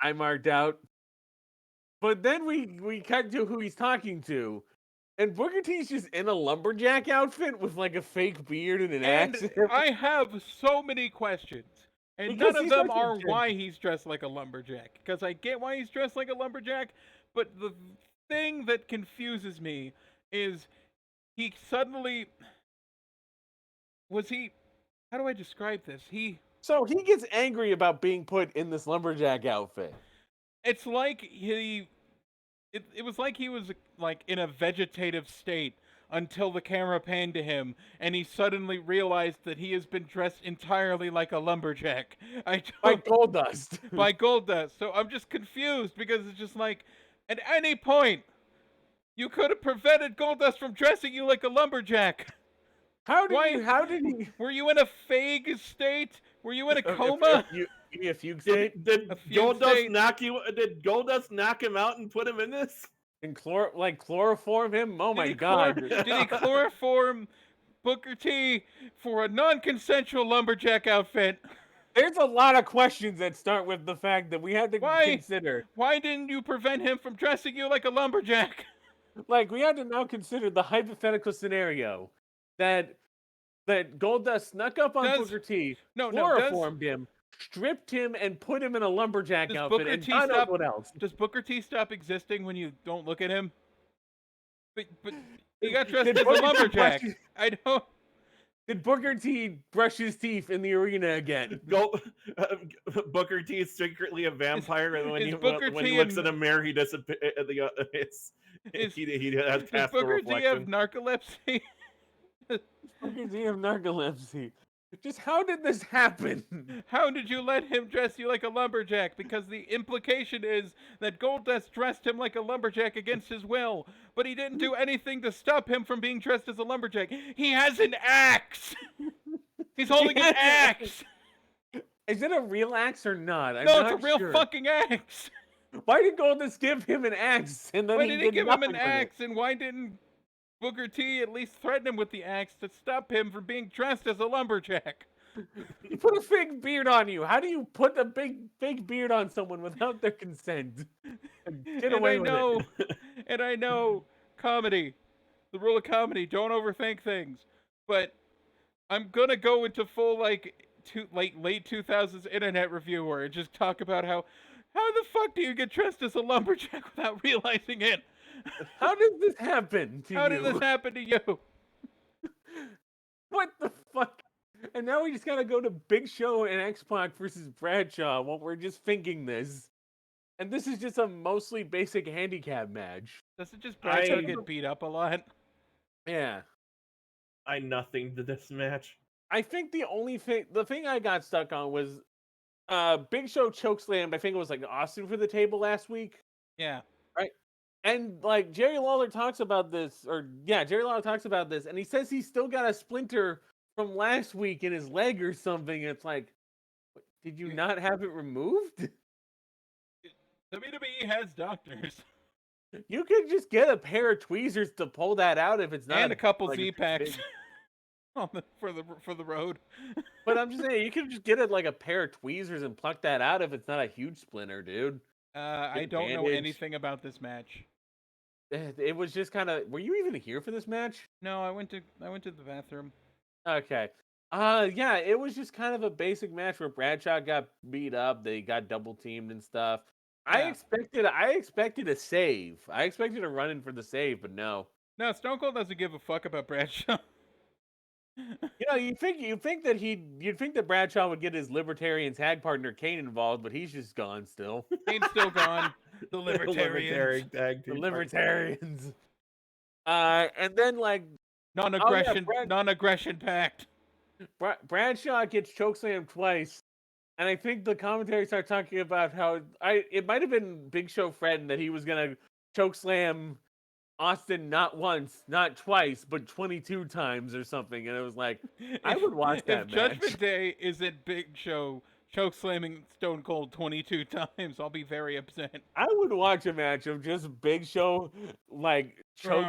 I marked out. But then we cut to who he's talking to, and Booker T's just in a lumberjack outfit with like a fake beard and an And accent. I have so many questions. And Because none of he's them like a are jerk. why he's dressed like a lumberjack. Because I get why he's dressed like a lumberjack, but the thing that confuses me is he suddenly... How do I describe this? So he gets angry about being put in this lumberjack outfit. It's like it was like he was like in a vegetative state until the camera panned to him and he suddenly realized that he has been dressed entirely like a lumberjack. Like Goldust. By Goldust. So I'm just confused because it's just like at any point you could have prevented Goldust from dressing you like a lumberjack. How did he? Were you in a vague state? Were you in a coma? You mean a fugue state? Did A fugue Goldust state. Did Goldust knock him out and put him in this? And chloroform him? Oh my Did he god. Did he chloroform Booker T for a non-consensual lumberjack outfit? There's a lot of questions that start with the fact that we have to consider. Why didn't you prevent him from dressing you like a lumberjack? Like, we had to now consider the hypothetical scenario that Goldust snuck up on Booker T, chloroformed him, stripped him, and put him in a lumberjack Does outfit, Booker and T God knows stop- what else. Does Booker T stop existing when you don't look at him? But he got dressed Did as a Booker T lumberjack. brush- I don't. Did Booker T brush his teeth in the arena again? Booker T is secretly a vampire, and when is he Booker when T he looks in- in a mirror, he disappears. He has Does cast Booker T have reflection. narcolepsy? Booker T have narcolepsy. Just how did this happen? How did you let him dress you like a lumberjack? Because the implication is that Goldust dressed him like a lumberjack against his will, but he didn't do anything to stop him from being dressed as a lumberjack. He has an axe! He's holding an axe! Is it a real axe or not? No, it's a real fucking axe! Why did Goldust give him an axe? And then Why did he give him nothing an with it? axe, and why didn't Booker T at least threaten him with the axe to stop him from being dressed as a lumberjack? You put a fake beard on you. How do you put a big fake beard on someone without their consent? Get away with it. And I know, comedy, the rule of comedy, don't overthink things. But I'm gonna go into full late 2000s internet reviewer and just talk about how the fuck do you get dressed as a lumberjack without realizing it? How did this happen to you? How did this happen to you? What the fuck? And now we just gotta go to Big Show and X-Pac versus Bradshaw while we're just thinking this. And this is just a mostly basic handicap match. Doesn't just Bradshaw get beat up a lot? Yeah. I nothing to this match. I think the thing I got stuck on was Big Show chokeslammed, I think it was like Austin for the table last week. Yeah. And like Jerry Lawler talks about this, and he says he's still got a splinter from last week in his leg or something. It's like, did you not have it removed? WWE has doctors. You could just get a pair of tweezers to pull that out if it's not And a couple like, Z-packs. big. for the road. But I'm just saying, you could just get it like a pair of tweezers and pluck that out if it's not a huge splinter, dude. I Get don't know bandage. anything about this match. It was just kind of. Were you even here for this match? No, I went to the bathroom. Okay. Yeah, it was just kind of a basic match where Bradshaw got beat up. They got double teamed and stuff. I Yeah. expected a save. I expected a run in for the save, but no. No, Stone Cold doesn't give a fuck about Bradshaw. You know, you'd think that Bradshaw would get his libertarian tag partner Kane involved, but he's just gone still. Kane's still gone. The Libertarian Libertarians. tag The team libertarians. And then like Non-aggression pact. Bradshaw gets chokeslammed twice, and I think the commentary started talking about how it might have been Big Show Fred that he was gonna chokeslam Austin not once, not twice, but 22 times or something, and it was like I would watch that If match. Judgment Day isn't Big Show choke slamming Stone Cold 22 times, I'll be very upset. I would watch a match of just Big Show like choke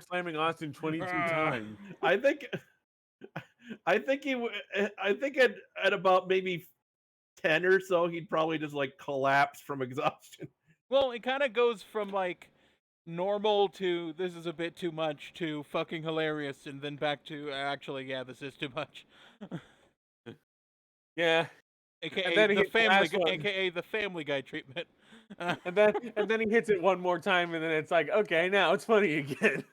slamming Austin 22 times. I think at about maybe 10 or so, he'd probably just like collapse from exhaustion. Well, it kind of goes from like normal to this is a bit too much to fucking hilarious, and then back to actually, yeah, this is too much. Yeah. AKA the Family Guy treatment. And then he hits it one more time, and then it's like, okay, now it's funny again.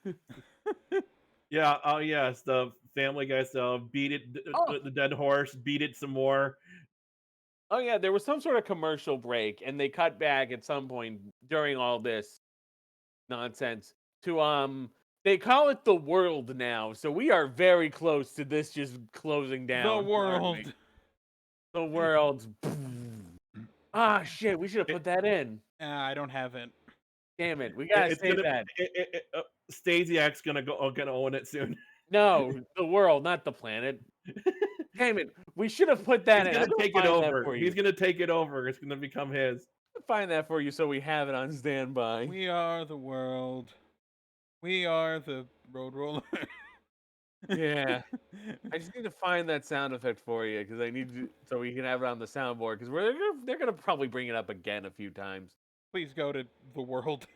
Yeah. Oh yes, the Family Guy style. Beat it. The dead horse. Beat it some more. Oh yeah, there was some sort of commercial break, and they cut back at some point during all this nonsense to they call it the world now, so we are very close to this just closing down. The world. The world. Ah shit, we should have put that in. I don't have it. Damn it, we gotta say that. Stasiak's gonna own it soon. No, the world, not the planet. Damn it, we should have put that in. He's gonna take it over. He's gonna take it over. It's gonna become his. Find that for you so we have it on standby. We are the world. We are the road roller. Yeah, I just need to find that sound effect for you because I need to, so we can have it on the soundboard because they're gonna probably bring it up again a few times. Please go to the world.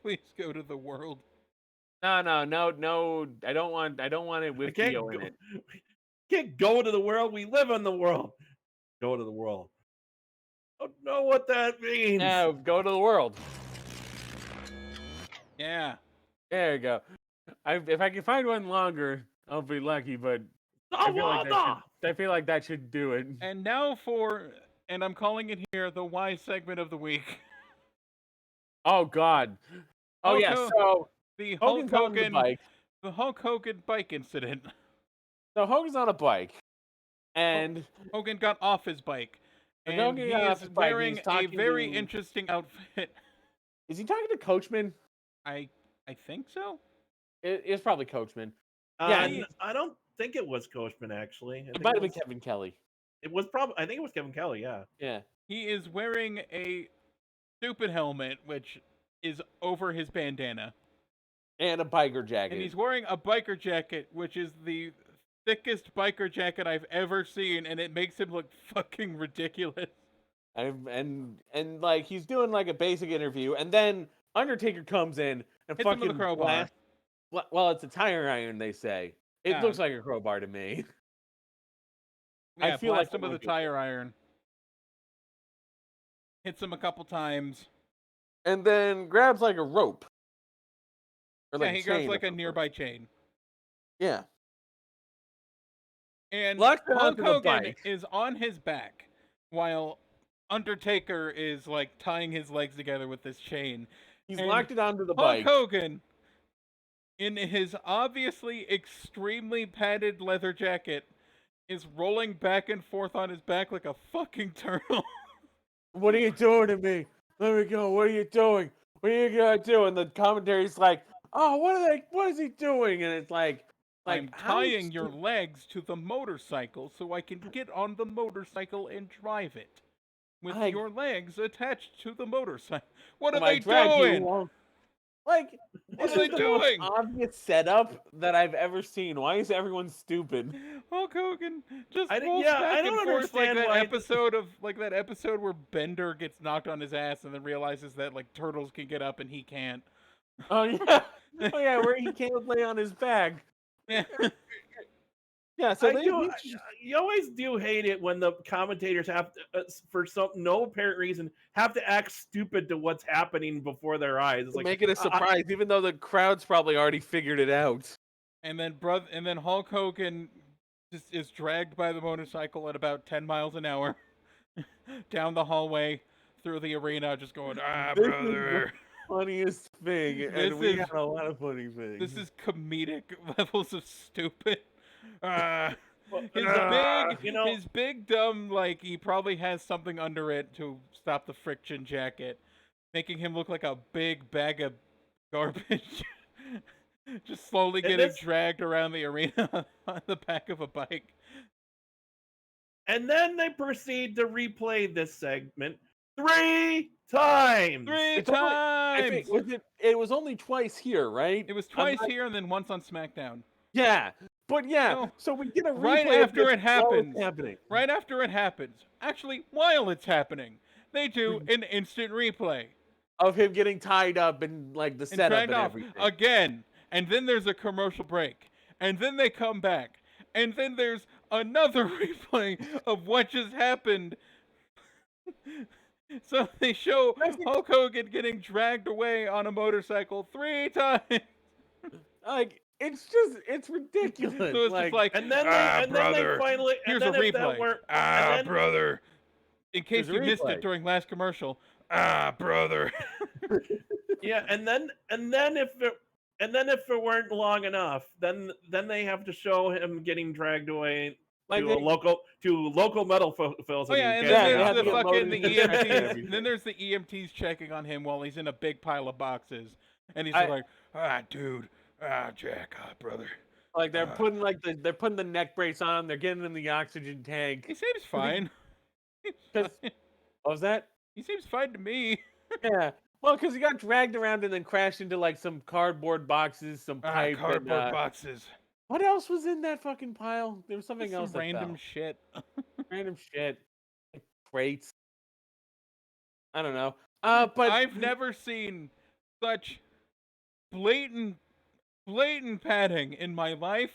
Please go to the world. No. I don't want it with Theo in it. Can't go to the world. We live in the world. Go to the world. I don't know what that means. No, go to the world. Yeah. There you go. If I can find one longer, I'll be lucky. But I feel like that should do it. And now and I'm calling it here, the Y segment of the week. Oh God. Oh yeah. So the Hogan's Hulk on the Hogan, bike. the Hulk Hogan bike incident. So Hogan's on a bike, and Hogan got off his bike, and Hogan he got off is his bike, and wearing he's a talking very to- interesting outfit. Is he talking to Coachman? I think so. It's probably Coachman. I don't think it was Coachman actually. It might have been Kevin Kelly. It was probably. I think it was Kevin Kelly. Yeah. Yeah. He is wearing a stupid helmet, which is over his bandana, And a biker jacket. and he's wearing a biker jacket, which is the thickest biker jacket I've ever seen, and it makes him look fucking ridiculous. And like he's doing like a basic interview, and then Undertaker comes in and Hits him fucking with a crowbar. blasts. Well, it's a tire iron, they say. It Yeah. looks like a crowbar to me. Yeah, I feel like blast him it with a would be. tire iron. Hits him a couple times. And then grabs like a rope. Or Yeah, a he grabs chain like or a something. nearby chain. Yeah. And Locks it Hulk onto the Hogan bike. is on his back while Undertaker is like tying his legs together with this chain. He's And locked it onto the Hulk bike. Hogan, in his obviously extremely padded leather jacket, is rolling back and forth on his back like a fucking turtle. What are you doing to me? Let me go. What are you doing? What are you gonna do? And the commentary's like, oh, what is he doing? And it's like I'm how tying your legs to the motorcycle so I can get on the motorcycle and drive it. With I- your legs attached to the motorcycle. What are Am I they drag you doing? along? Like, What this are is they the most doing? obvious setup that I've ever seen. Why is everyone stupid? Hulk Hogan just I rolls yeah, back I don't and forth like understand that why- episode where Bender gets knocked on his ass and then realizes that like turtles can get up and he can't. Oh yeah, oh yeah, where he can't lay on his back. Yeah. Yeah, so you always do hate it when the commentators have to, for some no apparent reason, have to act stupid to what's happening before their eyes. It's like, make it a surprise, even though the crowd's probably already figured it out. And then Hulk Hogan just is dragged by the motorcycle at about 10 miles an hour down the hallway through the arena, just going, This is brother. Funniest thing, This and we is- had a lot of funny things. This is comedic levels of stupid. His big dumb, like, he probably has something under it to stop the friction jacket, making him look like a big bag of garbage. Just slowly getting dragged around the arena on the back of a bike. And then they proceed to replay this segment 3 times. I think, it was only twice here, right? It was twice here and then once on SmackDown. Yeah, but yeah, No, so we get a replay right of after this it while it's happens. happening. Right after it happens. Actually, while it's happening, they do an instant replay. Of him getting tied up and like the And setup dragged and off everything. again. And then there's a commercial break. And then they come back. And then there's another replay of what just happened. So they show Hulk Hogan getting dragged away on a motorcycle 3 times. Like, it's ridiculous. So it's just like, And then they finally here's and a then if that replay. weren't- Ah, and then- brother. In case There's a you missed replay. it during last commercial. Ah, brother. Yeah, and then if it weren't long enough, then they have to show him getting dragged away Like to local medical facility. Oh yeah, and in then they there's have the to get fucking loaded the into the EMTs. everything. Then there's the EMTs checking on him while he's in a big pile of boxes, and he's I- like, dude, Jack, brother. Like they're putting the neck brace on. They're getting in the oxygen tank. He seems fine. What was that? He seems fine to me. Yeah. Well, because he got dragged around and then crashed into like some cardboard boxes, some pipe, Cardboard and, boxes. what else was in that fucking pile? There was something Some else. that random fell. shit. Random shit. Like crates. I don't know. But I've never seen such blatant padding in my life.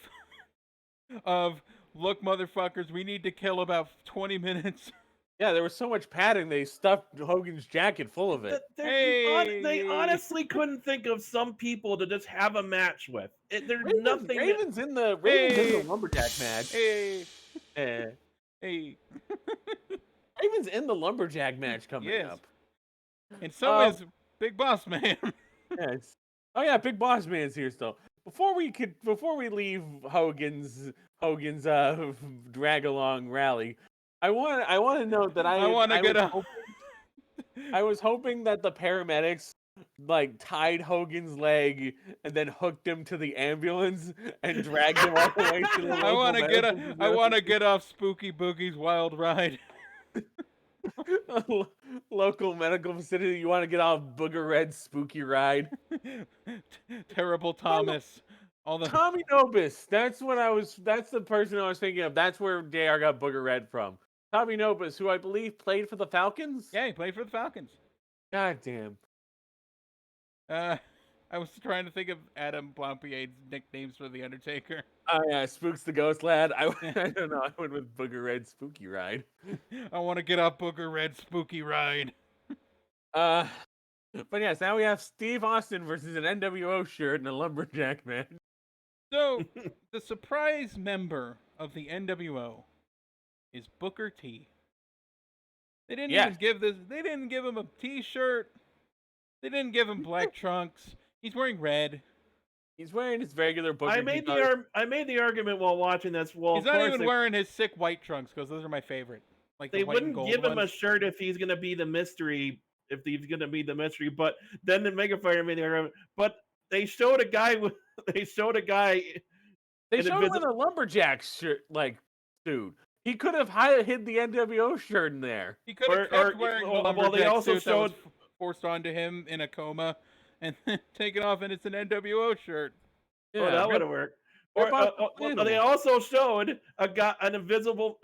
Of look, motherfuckers, we need to kill about 20 minutes. yeah, there was so much padding they stuffed Hogan's jacket full of it. They honestly couldn't think of some people to just have a match with. There's nothing. Raven's in the lumberjack match. Hey, Eh. hey. Raven's in the lumberjack match coming Yes. up. And so is Big Boss Man. Yes. Oh yeah, Big Boss Man's here still. Before we leave Hogan's drag along rally, I want to note that I was hoping that the paramedics like tied Hogan's leg and then hooked him to the ambulance and dragged him all the way to the I want to get off Spooky Boogie's wild ride. local medical facility. You want to get off Booger Red's spooky ride? Terrible Thomas. All the Tommy Nobis. That's the person I was thinking of. That's where JR got Booger Red from. Tommy Nobis, who I believe played for the Falcons. Yeah, he played for the Falcons. God damn. I was trying to think of Adam Blampier's nicknames for the Undertaker. Oh yeah, Spooks the Ghost Lad. I don't know. I went with Booger Red Spooky Ride. I want to get off Booger Red Spooky Ride. But yes, now we have Steve Austin versus an NWO shirt and a lumberjack man. So, the surprise member of the NWO is Booker T. They didn't Yes. They didn't give him a T-shirt. They didn't give him black trunks. He's wearing red. He's wearing his regular Booker I T made shirt. the argument while watching this. Well, He's of not course even wearing his sick white trunks because those are my favorite. Like they the white and wouldn't gold give him a ones. shirt if he's gonna be the mystery. If he's gonna be the mystery, but then the Mega Fire made the argument. But they showed a guy with. They showed a guy. They an showed him in invisible- a lumberjack shirt, like suit. He could have hid the NWO shirt in there. He could have or- kept wearing the well, they lumberjack also suit that was showed- forced onto him in a coma and then take it off and it's an NWO shirt. Oh, that would have worked. Or rip off the well, they animal. also showed a guy, an invisible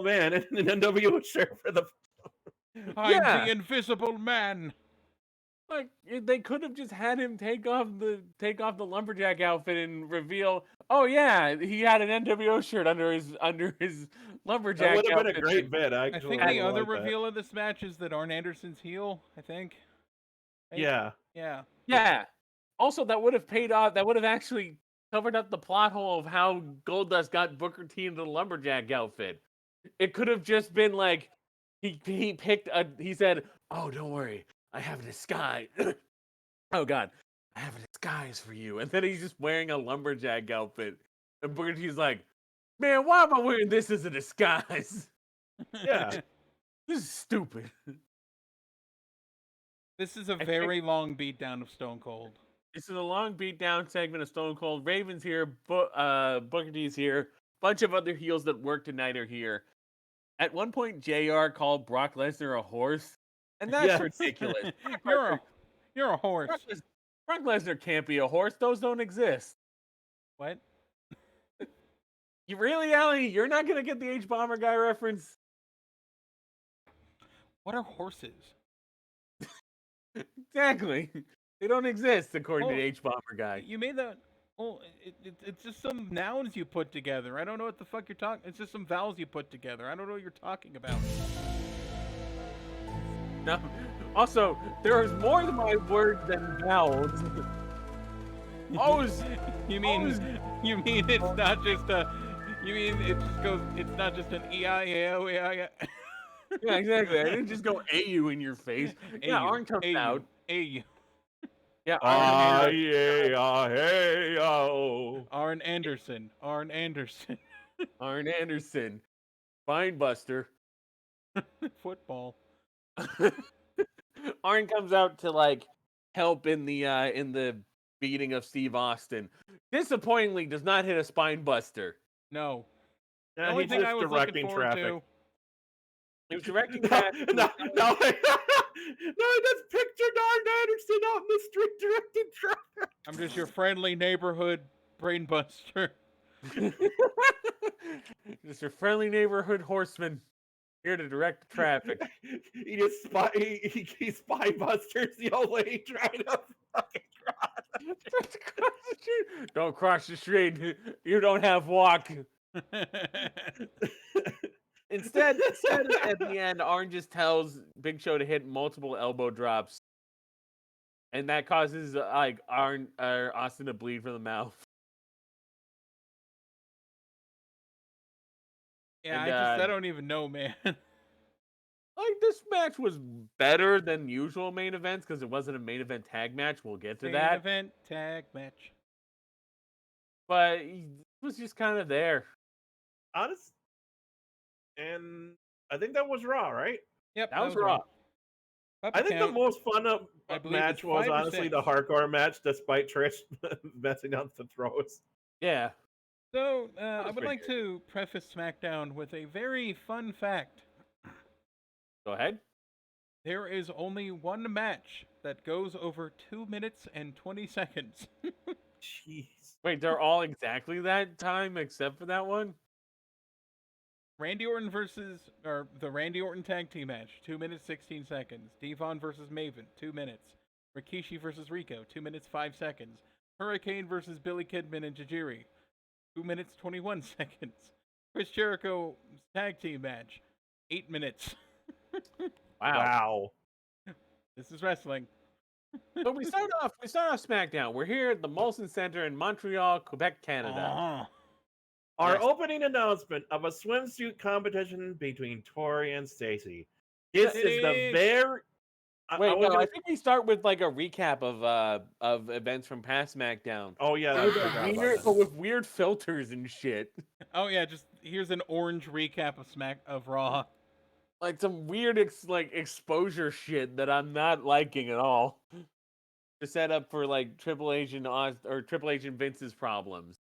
man in an NWO shirt for the. I'm the Invisible Man. Like they could have just had him take off the lumberjack outfit and reveal, oh yeah, he had an NWO shirt under his lumberjack That would have been a outfit. great bit. I Actually, think the other like that. reveal of this match is that Arn Anderson's heel. I think. Yeah. Yeah. Yeah. Also, that would have paid off. That would have actually covered up the plot hole of how Goldust got Booker T into the lumberjack outfit. It could have just been like he said, "Oh, don't worry, I have a disguise." Oh God, I have a disguise for you, and then he's just wearing a lumberjack outfit, and Booker T's like, "Man, why am I wearing this as a disguise? Yeah. This is stupid." This is a very long beatdown of Stone Cold. This is a long beatdown segment of Stone Cold. Raven's here, Booker T's here, bunch of other heels that work tonight are here. At one point, JR called Brock Lesnar a horse, and that's ridiculous. You're a horse. Brock Lesnar can't be a horse. Those don't exist. What? You really, Alli? You're not gonna get the H-Bomber guy reference? What are horses? Exactly. They don't exist according to the H-Bomber guy. You made that. Oh, it's just some nouns you put together. I don't know what the fuck you're talking. It's just some vowels you put together. I don't know what you're talking about. No. Also, there is more than my words than vowels. You mean it's not just a. You mean it just goes. It's not just an E-I-A-O, E-I-A. Yeah, exactly. I didn't just go AU in your face. Yeah, Arn comes out. AU. Yeah, Arn Anderson. Arn Anderson. Arn Anderson. Spinebuster. Football. Arn comes out to like help in the beating of Steve Austin. Disappointingly, does not hit a spine buster. No. Yeah, the only he's thing just I was directing looking forward traffic. to. He was directing No, traffic. no, just pictured Arn Anderson out in the street directing traffic. I'm just your friendly neighborhood brainbuster. Just your friendly neighborhood horseman here to direct traffic. He just he spy busters the old lady trying to fucking cross. Don't cross the street. You don't have walk. Instead, at the end, Arn just tells Big Show to hit multiple elbow drops, and that causes like Austin to bleed from the mouth. Yeah, And, I don't even know, man. Like, this match was better than usual main events because it wasn't a main event tag match. We'll get to that. Main event tag match. But it was just kind of there. Honest, and I think that was Raw, right? Yep, That was Raw. I think the most fun match was 5 or honestly 6. the hardcore match, despite Trish messing up the throws. Yeah. So, I would pretty like to preface SmackDown with a very fun fact. Go ahead. There is only one match that goes over 2 minutes and 20 seconds. Jeez. Wait, they're all exactly that time except for that one? Randy Orton the Randy Orton tag team match, 2 minutes 16 seconds. Devon versus Maven, 2 minutes. Rikishi versus Rico, 2 minutes 5 seconds. Hurricane versus Billy Kidman and Tajiri, 2 minutes 21 seconds. Chris Jericho tag team match, 8 minutes. Wow. This is wrestling. So we start off SmackDown. We're here at the Molson Center in Montreal, Quebec, Canada. Our Yes. opening announcement of a swimsuit competition between Tori and Stacy. This is the very. I think we start with like a recap of events from past SmackDown. Oh yeah, But with weird filters and shit. Oh yeah, just here's an orange recap of Raw. Like some weird exposure shit that I'm not liking at all. To set up for like Triple H and Vince's problems.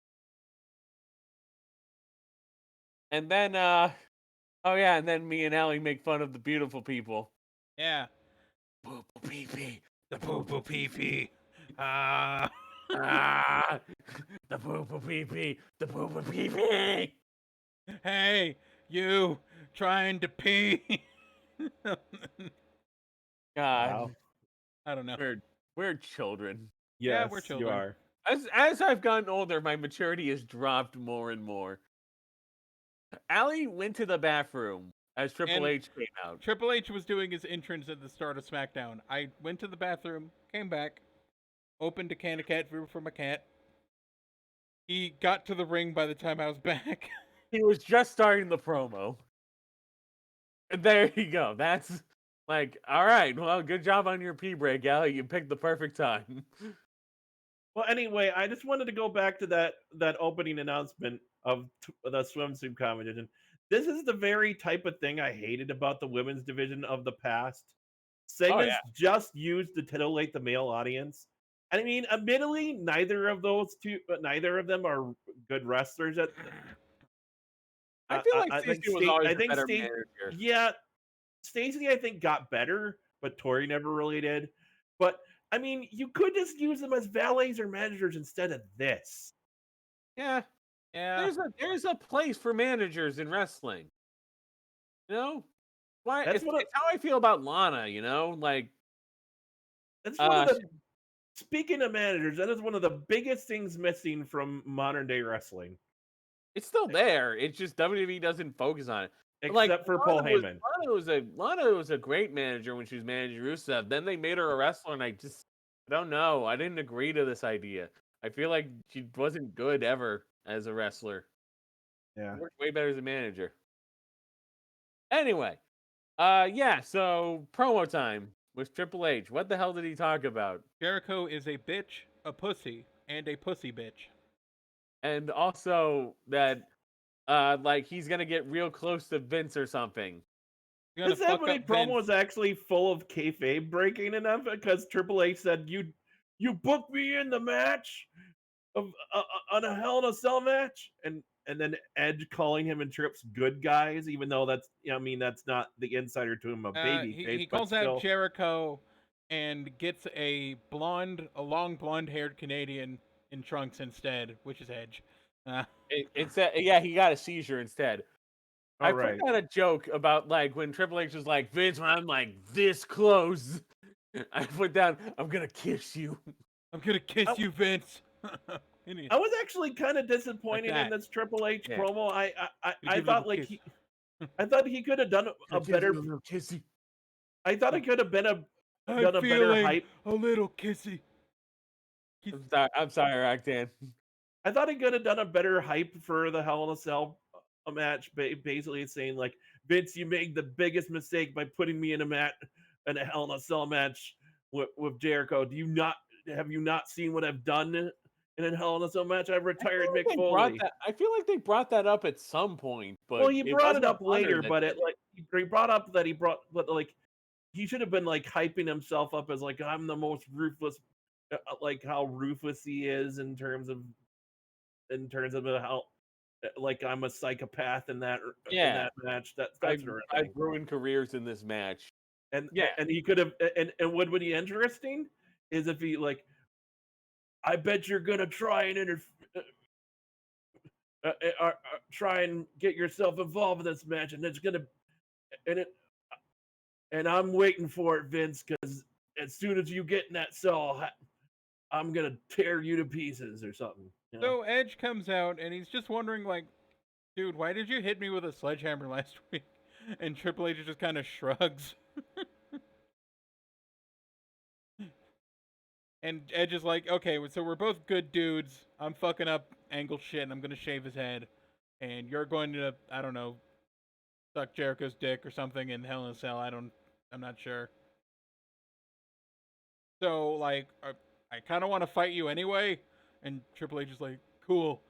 And then and then me and Alli make fun of the beautiful people. Yeah. poo poo pee pee, The poo poo pee pee. the poo poo pee pee, the poo poo pee pee. Hey, you trying to pee? God, Wow. I don't know. we're children. Yeah, Yes, we're you children. are. As I've gotten older, my maturity has dropped more and more. Alli went to the bathroom as Triple And- H came out. Triple H was doing his entrance at the start of SmackDown. I went to the bathroom, came back, opened a can of cat food for my cat. He got to the ring by the time I was back. He was just starting the promo. And there you go. That's like, all right. Well, good job on your pee break, Alli. You picked the perfect time. Well, anyway, I just wanted to go back to that opening announcement of the swimsuit competition. This is the very type of thing I hated about the women's division of the past. Segments just used to titillate the male audience. I mean, admittedly, neither of them are good wrestlers. I feel like I think Stacey was always I a think better Stacey, manager. yeah, Stacey I think got better, but Tori never really did. But I mean, you could just use them as valets or managers instead of this. Yeah. Yeah. There's a place for managers in wrestling. You know? Why That's it's, what I- it's how I feel about Lana, you know? Like That's one of the. Speaking of managers, that is one of the biggest things missing from modern day wrestling, it's still there. It's just WWE doesn't focus on it. except for Paul Heyman. Lana was a great manager when she was managing Rusev. Then they made her a wrestler, and I don't know. I didn't agree to this idea. I feel like she wasn't good ever as a wrestler. Yeah. She worked way better as a manager. Anyway, yeah. So promo time with Triple H. What the hell did he talk about? Jericho is a bitch, a pussy, and a pussy bitch. And also that, like he's gonna get real close to Vince or something. You're gonna This fuck opening up promo Vince. was actually full of kayfabe breaking enough because Triple H said, "You booked me in the match of on a Hell in a Cell match," and then Edge calling him and Trips good guys, even though that's that's not the insider to him a baby face. He but calls still. out Jericho and gets a long blonde-haired Canadian in trunks instead, which is Edge. Yeah, he got a seizure instead. I put Right. out a joke about like when Triple H was like, Vince, when I'm like this close, I put down, I'm gonna kiss you. I'm gonna kiss you, Vince. I was actually kind of disappointed in this Triple H promo. I thought like I thought he could have done a better. Kissy. I thought it could have been done a better feeling hype. a little kissy. I'm sorry, Roxanne. I thought he could have done a better hype for the Hell in a Cell match. Basically, saying like, Vince, you made the biggest mistake by putting me in a Hell in a Cell match with Jericho. Have you not seen what I've done in a Hell in a Cell match? I've retired Mick Foley. I feel like they brought that up at some point, but well, he brought it up wasn't later. honored But he brought up that he should have been like hyping himself up as like, I'm the most ruthless, like how ruthless he is in terms of how like I'm a psychopath in that match. That's I've ruined careers in this match. And he could have and what would be interesting is if he like, I bet you're gonna try and try and get yourself involved in this match, and it's gonna and I'm waiting for it, Vince, because as soon as you get in that cell, I'm gonna tear you to pieces or something. You know? So Edge comes out and he's just wondering, like, dude, why did you hit me with a sledgehammer last week? And Triple H just kind of shrugs. And Edge is like, okay, so we're both good dudes. I'm fucking up Angle shit and I'm gonna shave his head. And you're going to, I don't know, suck Jericho's dick or something in Hell in a Cell. I'm not sure. So, like, I kind of want to fight you anyway. And Triple H is like, cool.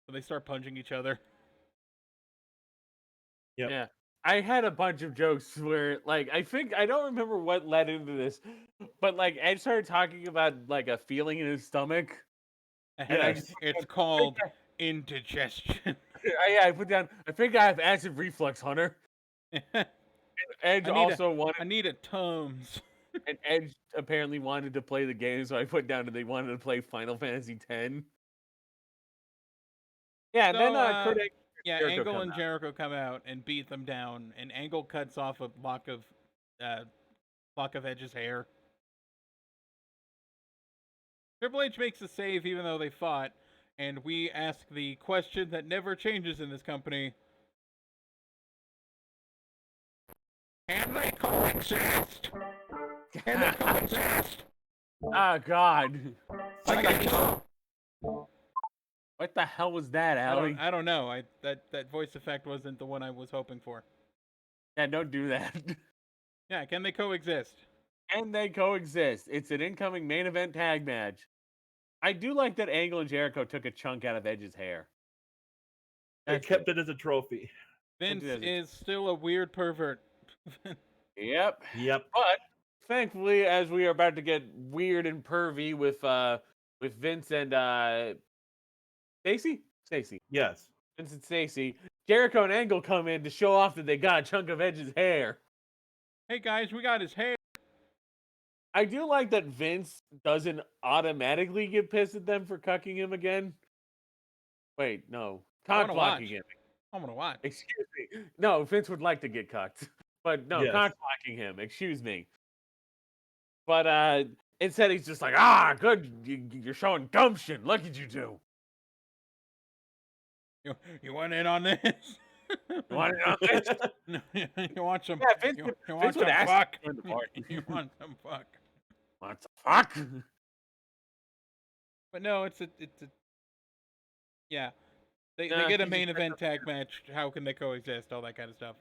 So they start punching each other. Yep. Yeah. I had a bunch of jokes where, like, I don't remember what led into this, but, like, Ed started talking about, like, a feeling in his stomach. And it's called indigestion. I put down, I think I have acid reflux, Hunter. Edge also wanted... I need a Tums. And Edge apparently wanted to play the game, so I put down that they wanted to play Final Fantasy X. Yeah, and So, then Kurt yeah, Jericho Angle come and out. Jericho come out and beat them down, and Angle cuts off a lock of Edge's hair. Triple H makes a save even though they fought, and we ask the question that never changes in this company. Can they coexist? Can they coexist? Oh God! What the hell was that, Alli? I don't know. That voice effect wasn't the one I was hoping for. Yeah, don't do that. Yeah, can they coexist? And they coexist. It's an incoming main event tag match. I do like that Angle and Jericho took a chunk out of Edge's hair. They kept it as a trophy. Vince is still a weird pervert. Yep. Yep. But thankfully, as we are about to get weird and pervy with Vince and Stacy. Yes. Vince and Stacy, Jericho and Angle come in to show off that they got a chunk of Edge's hair. Hey guys, we got his hair. I do like that Vince doesn't automatically get pissed at them for cucking him again. Wait, no. Cock blocking him. I'm gonna watch. Excuse me. No, Vince would like to get cucked. But no, Yes. cock blocking him. Excuse me. But instead he's just like, good. You're showing gumption. Look at you two. You want in on this? You want in on this? You want some? Yeah, Vince you want Vince some would ask fuck? you in the party. You want some fuck? Want some fuck? But no, it's a yeah. They Nah, get a he's main just- event tag match. How can they coexist? All that kind of stuff.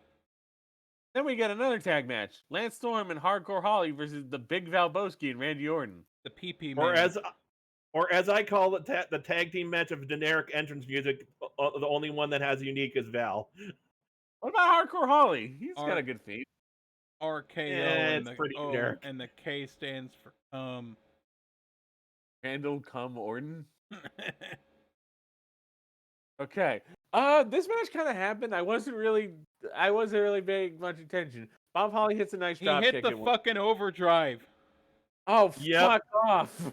Then we get another tag match. Lance Storm and Hardcore Holly versus the Big Valboski and Randy Orton. The PP Or man. as I call it, the tag team match of generic entrance music. The only one that has unique is Val. What about Hardcore Holly? He's got a good theme. RKO it's pretty generic. and the K stands for Randall Cum Orton. Okay. This match kind of happened. I wasn't really paying much attention. Bob Holly hits a nice He drop hit kick. the fucking overdrive. Oh, Yep. fuck off.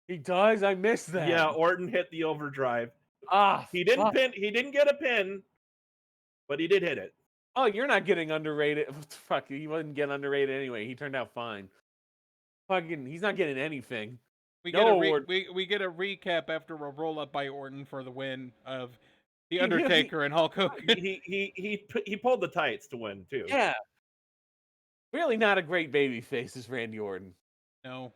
He does? I missed that. Yeah, Orton hit the overdrive. He didn't fuck. pin. He didn't get a pin, but he did hit it. Oh, you're not getting underrated. Fuck, he wasn't getting underrated anyway. He turned out fine. Fucking, he's not getting anything. We No, get a recap after a roll up by Orton for the win of the He Undertaker and Hulk Hogan. He pulled the tights to win too. Yeah. Really not a great baby face is Randy Orton. No.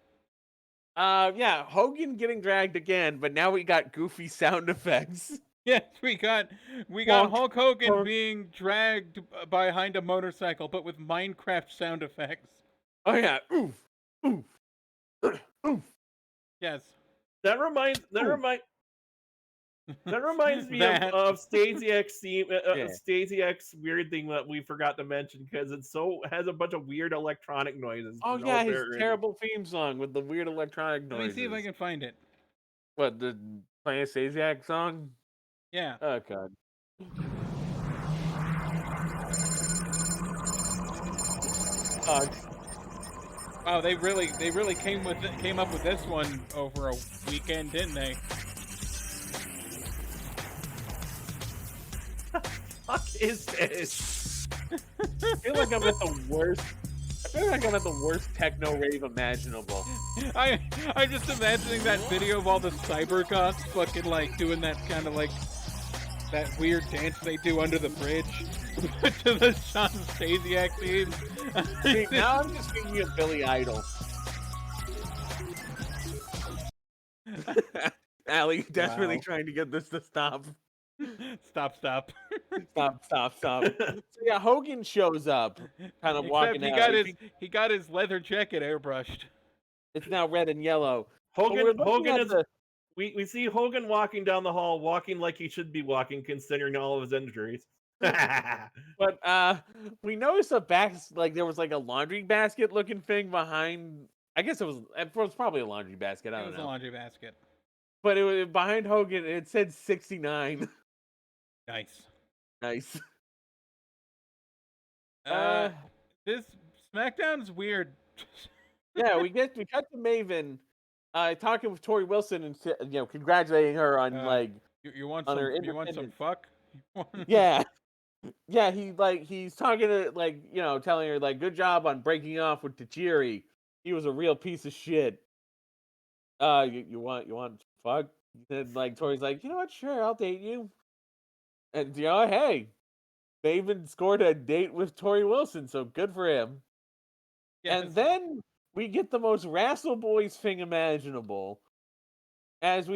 Yeah, Hogan getting dragged again, but now we got goofy sound effects. Yes, we got Bonk, Hulk Hogan bonk. being dragged behind a motorcycle, but with Minecraft sound effects. Oh yeah, oof, oof, oof. Yes. That reminds me That. of Stacy X Yeah. Stacy X weird thing that we forgot to mention because it has a bunch of weird electronic noises. Oh No yeah, his apparent reason. terrible theme song with the weird electronic Let noises. me see if I can find it. What, the playing a Stasiak song? Yeah. Oh god. Oh, they really came up with this one over a weekend, didn't they? Fuck is this? I feel like I'm at the worst. I feel like I'm at the worst techno rave imaginable. I just imagining that video of all the cybergoths fucking like doing that kind of like that weird dance they do under the bridge to the Sean Stasiak theme. See, now I'm just thinking of Billy Idol. Allie desperately Wow. trying to get this to stop. Stop. Stop. So yeah, Hogan shows up, kind of walking Except out. he got his leather jacket airbrushed. It's now red and yellow. But we're looking Hogan at is. the- We see Hogan walking down the hall, walking like he should be walking, considering all of his injuries. But we noticed there was like a laundry basket looking thing behind. I guess it was probably a laundry basket. I It don't was a know. laundry basket. But it was behind Hogan. And it said 69. Nice. Nice. This SmackDown's weird. Yeah, we cut to Maven talking with Tori Wilson and congratulating her on you want on some her you want some independence. fuck? Yeah. Yeah, he's talking to telling her good job on breaking off with Tajiri. He was a real piece of shit. You want fuck? And Tori's like, you know what? Sure, I'll date you. And hey, Maven scored a date with Tori Wilson, so good for him. Yes. And then we get the most Wrestle Boys thing imaginable. As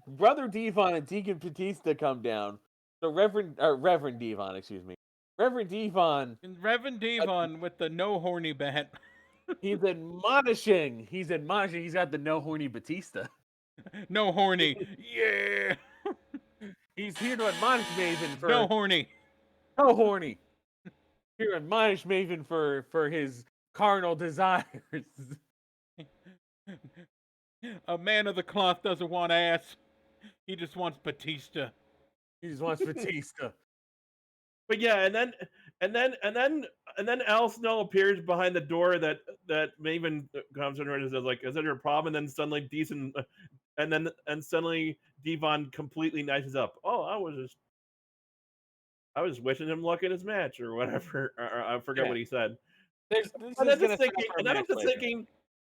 Brother Devon and Deacon Batista come down. So Reverend Devon, excuse me. Reverend Devon. And Reverend Devon with the no horny bat. He's admonishing. He's got the no horny Batista. No horny. Yeah. He's here to admonish Maven for No horny. no horny. Here to admonish Maven for his carnal desires. A man of the cloth doesn't want ass. He just wants Batista. He just wants Batista. But yeah, and then Al Snow appears behind the door that Maven comes in and says "Is that your problem?" And then suddenly suddenly Devon completely nices up. Oh, I was wishing him luck in his match or whatever. Or I forget what he said. And I'm just thinking,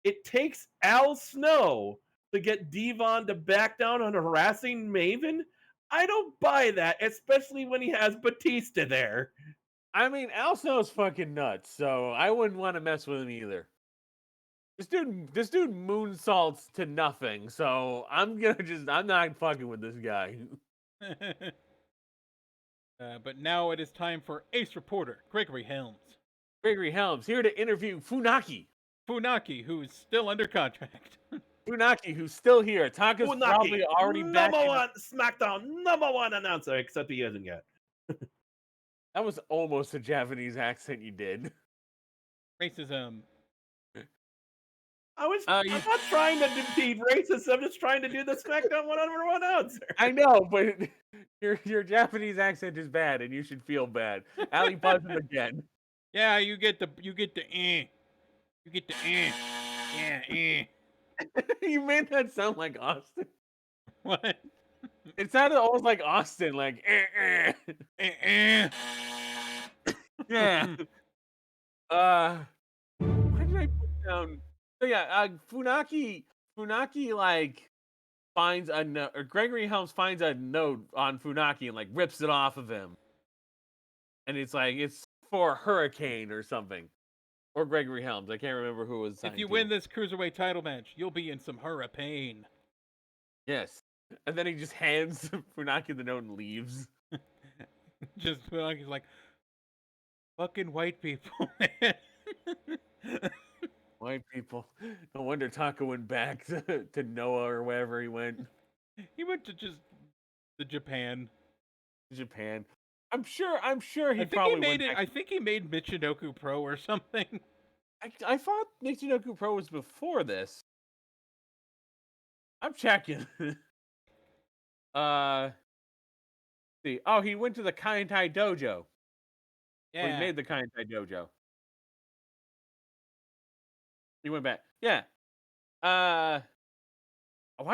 it takes Al Snow to get Devon to back down on harassing Maven. I don't buy that, especially when he has Batista there. I mean, Al Snow's fucking nuts, so I wouldn't want to mess with him either. This dude moonsaults to nothing, so I'm not fucking with this guy. But now it is time for Ace Reporter, Gregory Helms. Gregory Helms here to interview Funaki. Funaki, who is still under contract. Funaki, who's still here. Taka's probably already back. Number one SmackDown, number one announcer, except he isn't yet. That was almost a Japanese accent you did. Racism. I'm not trying to defeat racism. I'm just trying to do the SmackDown 1-on-1 announcer. I know, but your Japanese accent is bad, and you should feel bad. Alli buzzes again. Yeah, you get the You get the Yeah, You made that sound like Austin. What? It sounded almost like Austin, like Yeah. Why did I put down? So yeah, Funaki finds a note, or Gregory Helms finds a note on Funaki and rips it off of him, and it's for Hurricane or something, or Gregory Helms. I can't remember who it was. If you win this cruiserweight title match, you'll be in some hurricane. Yes, and then he just hands Funaki the note and leaves. Just Funaki's like, fucking white people, man. White people. No wonder Taka went back to Noah or wherever he went. He went to just the Japan. I'm sure he probably made it. I think he made Michinoku Pro or something. I thought Michinoku Pro was before this. I'm checking. See. Oh, he went to the Kaientai Dojo. Yeah. Or he made the Kaientai Dojo. He went back. Yeah. Why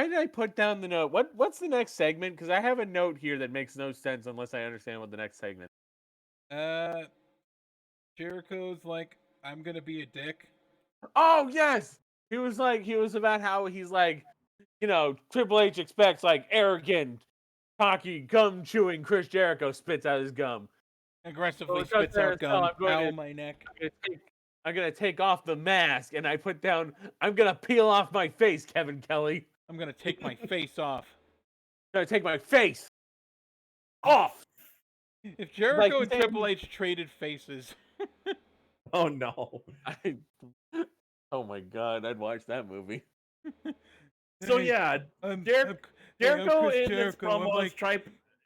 did I put down the note? What's the next segment? Because I have a note here that makes no sense unless I understand what the next segment. Jericho's like, I'm gonna be a dick. Oh yes, he was about how he's Triple H expects arrogant, cocky, gum chewing Chris Jericho spits out his gum. Aggressively spits out gum. Ow, my neck. I'm gonna take off the mask, and I put down, I'm gonna peel off my face, Kevin Kelly. I'm gonna take my face off. I'm gonna take my face off. If Jericho and Triple H traded faces. Oh no. Oh my god, I'd watch that movie. So yeah, Jericho in this promo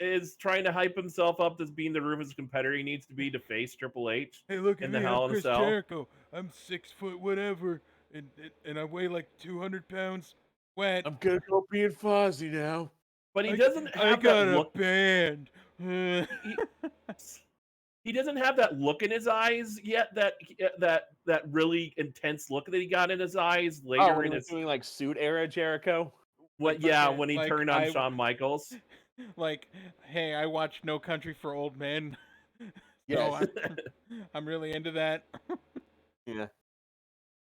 is trying to hype himself up as being the Rufus competitor he needs to be to face Triple H. Hey, look in at the me, Hell I'm in a Chris Cell. Jericho. I'm 6 foot whatever, and I weigh 200 pounds. Wet. I'm gonna go being Fozzy now. But he doesn't have I got that a look. band. he doesn't have that look in his eyes yet. That really intense look that he got in his eyes Oh, later when in he was his doing like suit era Jericho. what? Like, Yeah, fucking- when he like, turned on Shawn Michaels. Like, hey, I watched No Country for Old Men, so Yes. I'm really into that. Yeah.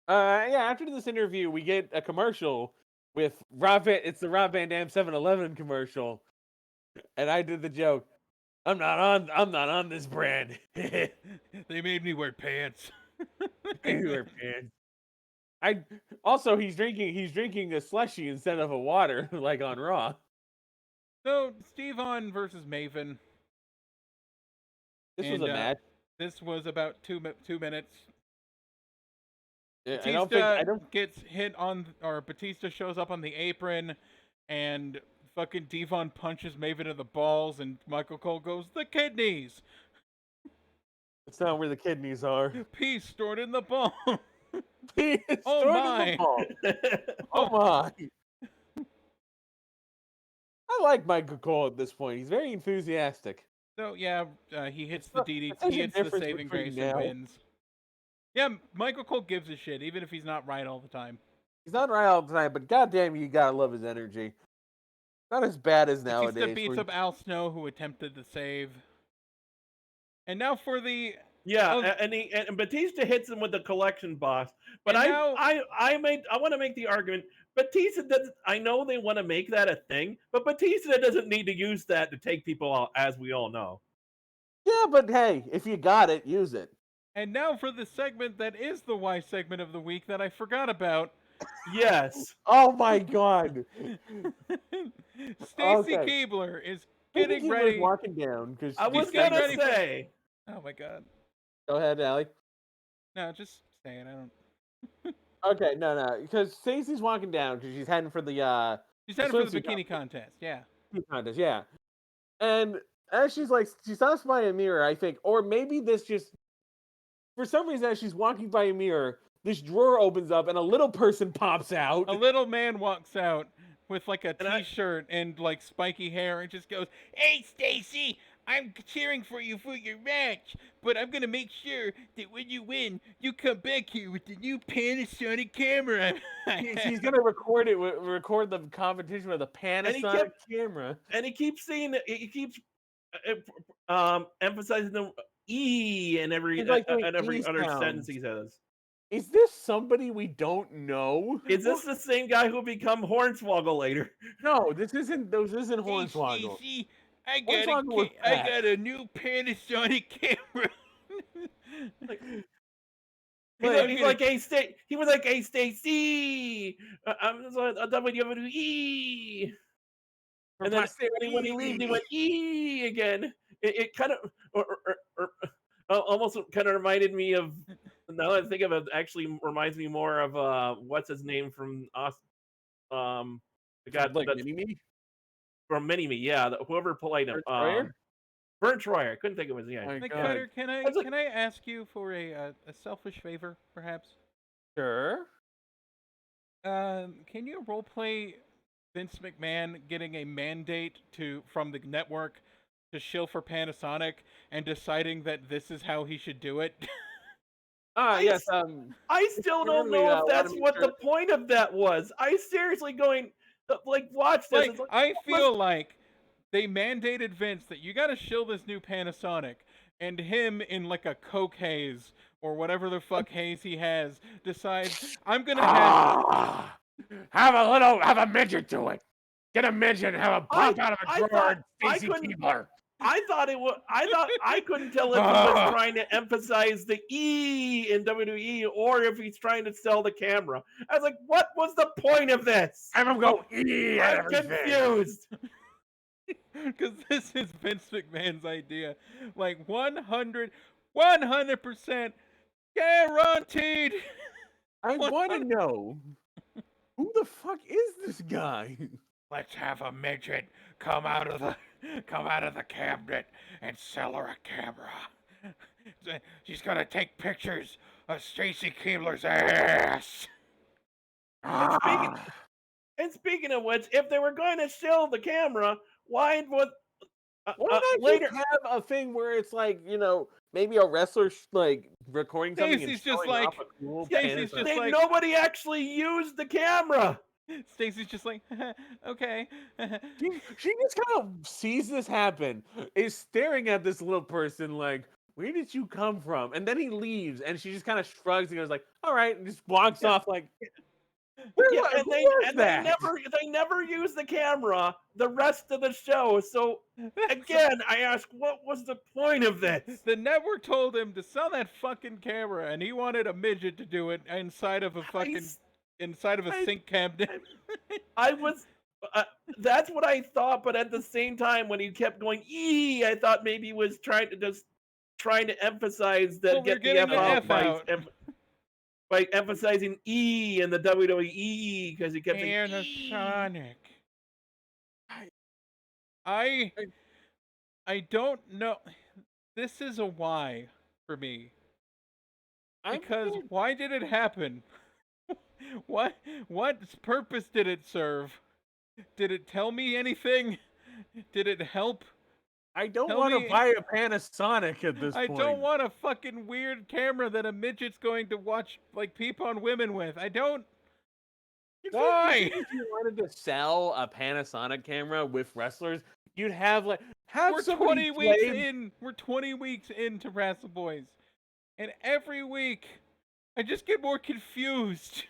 Yeah. After this interview, we get a commercial with It's the Rob Van Dam 7-Eleven commercial, and I did the joke. I'm not on this brand. They made me wear pants. Wear pants. Also he's drinking a slushy instead of a water like on Raw. So, Steve On versus Maven. This was a match. This was about 2 minutes. I Batista don't. gets hit on, or Batista shows up on the apron, and fucking Devon punches Maven in the balls, and Michael Cole goes, "The kidneys! It's not where the kidneys are. Peace stored in the ball." It's Oh stored in my. the ball. Oh my. I like Michael Cole at this point. He's very enthusiastic. So yeah, he hits the DDT, such he a hits the difference saving between grace and now. wins. Yeah, Michael Cole gives a shit, even if he's not right all the time. He's not right all the time, but goddamn, you gotta love his energy. Not as bad as nowadays. Batista beats up Al Snow, who attempted to save. And now for the and Batista hits him with the collection box. But And I want to make the argument. Batista doesn't. I know they want to make that a thing, but Batista doesn't need to use that to take people out, as we all know. Yeah, but hey, if you got it, use it. And now for the segment that is the Y segment of the week that I forgot about. Yes. Oh my god. Stacy Okay. Kiebler is I think getting he ready. was walking down because I was getting gonna ready for- say. Oh my god. Go ahead, Allie. No, just say it. I don't. Okay, no, because Stacey's walking down because she's heading for the She's headed for the swimsuit bikini contest. Yeah. contest, yeah. And as she stops by a mirror, I think, or maybe this just for some reason as she's walking by a mirror, this drawer opens up and a little person pops out. A little man walks out with like a And I- t-shirt and like spiky hair and just goes, "Hey, Stacy, I'm cheering for you for your match, but I'm gonna make sure that when you win, you come back here with the new Panasonic camera." She's gonna record the competition with a Panasonic camera. And he keeps saying he keeps emphasizing the E in every He's like doing every E other sounds. sentence he says. Is this somebody we don't know? Is this the same guy who will become Hornswoggle later? No, this isn't Hornswoggle. Stacy, I Hornswoggle was fat. got a new Panasonic camera. He's like, hey, he was like, hey, Stacy, I'm WWE. And then when he leaves, he went E again. It kind of, almost kind of reminded me of. Now that I think of it, actually reminds me more of what's his name from us, the guy like that's Mini-Me? from Mini-Me, yeah, whoever played him, Vern Troyer. I couldn't think of his name. My Like, God. Cutter, can I That's like- can I ask you for a selfish favor, perhaps? Sure. Can you roleplay Vince McMahon getting a mandate from the network to shill for Panasonic and deciding that this is how he should do it? Yes. I still don't clearly, know if let that's him what sure. the point of that was. I seriously going watch this. Like, It's like, I feel like they mandated Vince that you got to shill this new Panasonic, and him in like a Coke haze or whatever the fuck haze he has decides I'm gonna have a midget do it. Get a midget and have a pop out of I a drawer. thought- I Stacy couldn't- Kiebler. I thought I couldn't tell if he was trying to emphasize the E in WWE or if he's trying to sell the camera. I was like, what was the point of this? Have him go E at I'm everything. confused. because this is Vince McMahon's idea. Like 100% guaranteed. I want to know who the fuck is this guy? Let's have a midget come out of the cabinet and sell her a camera. She's gonna take pictures of Stacy Kiebler's ass. And speaking of which, if they were going to shill the camera, why Why not later. just have a thing where it's like, maybe a wrestler like recording something and Stacy's just showing like- off a cool Stacy's Panasonic- just like- Nobody actually used the camera. Stacy's just like, okay. She just kind of sees this happen, is staring at this little person like, where did you come from? And then he leaves, and she just kind of shrugs and goes like, all right, and just walks off like, Yeah, and who was they that? never use the camera the rest of the show. So again, I ask, what was the point of this? The network told him to sell that fucking camera, and he wanted a midget to do it inside of a fucking I- sink cabinet. I was. That's what I thought, but at the same time, when he kept going I thought maybe he was trying to emphasize that Well, we're get the getting F the out F by, out. by emphasizing E in the WWE because he kept saying Panasonic. I don't know. This is a why for me. Because why did it happen? What purpose did it serve? Did it tell me anything? Did it help? I don't Tell want me- to buy a Panasonic at this I point. don't want a fucking weird camera that a midget's going to watch like peep on women with. I don't. Why? If you wanted to sell a Panasonic camera with wrestlers, you'd have We're somebody 20 weeks play- in. We're 20 weeks into Wrestle Boys, and every week I just get more confused.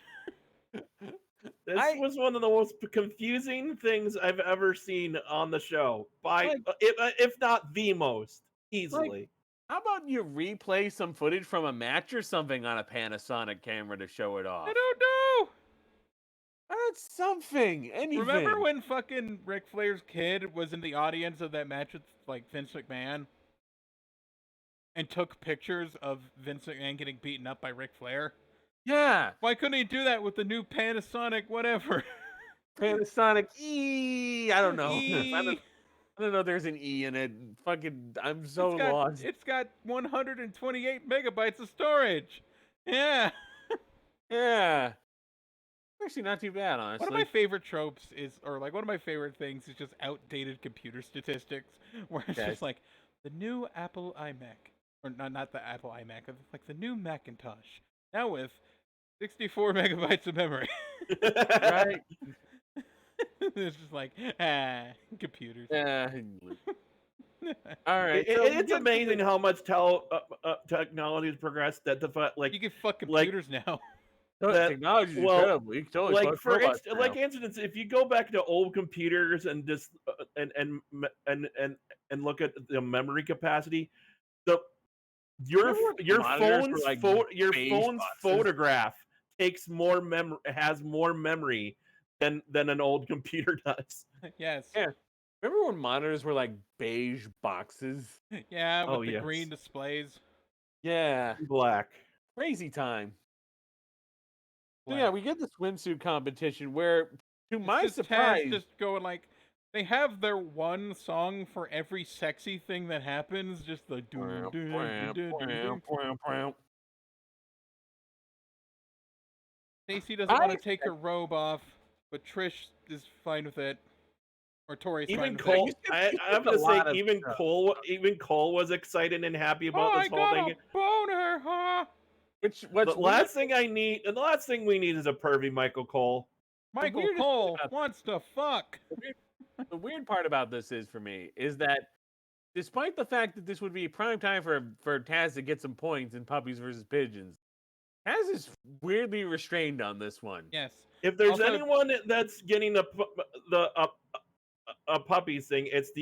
This was one of the most confusing things I've ever seen on the show, if not the most, easily. How about you replay some footage from a match or something on a Panasonic camera to show it off? I don't know. That's something. Anything. Remember when fucking Ric Flair's kid was in the audience of that match with like Vince McMahon and took pictures of Vince McMahon getting beaten up by Ric Flair? Yeah. Why couldn't he do that with the new Panasonic whatever? Panasonic E. I don't know. E. I don't know. There's an E in it. Fucking, I'm so lost. It's got 128 megabytes of storage. Yeah. Yeah. Actually, not too bad, honestly. One of my favorite tropes is, or like one of my favorite things is just outdated computer statistics, where it's Okay. just like the new Apple iMac, or not the Apple iMac, like the new Macintosh, now with 64 megabytes of memory. Right. It's just like computers. Yeah. All right. It's amazing how much technology has progressed that You can fuck computers now. that- Technology is well, incredible. You can totally like fuck for robots like now. instance, if you go back to old computers and just and look at the memory capacity, your Remember when monitors were like beige phone's boxes? photograph takes more memory, has more memory than an old computer does. Yes. Yeah. Remember when monitors were like beige boxes? Yeah, with Oh, the yes. green displays. Yeah. Black. Crazy time. So Black. yeah, we get the swimsuit competition where, to It's my just Taz surprise, just going like, they have their one song for every sexy thing that happens, just the doom, doom, doom, doom, doom. Stacy doesn't want to take her robe off, but Trish is fine with it. Or Tori's fine Even with Cole, it. I have a to say, lot of even stuff. Cole was excited and happy Oh, about I this whole got thing. a boner, huh? what's The last thing we need is a pervy Michael Cole. Michael weirdest Cole thing about- wants to fuck. the weird part about this is for me is that despite the fact that this would be prime time for Taz to get some points in Puppies versus Pigeons, Taz is weirdly restrained on this one. Yes. If there's Also- anyone that's getting a puppies thing, it's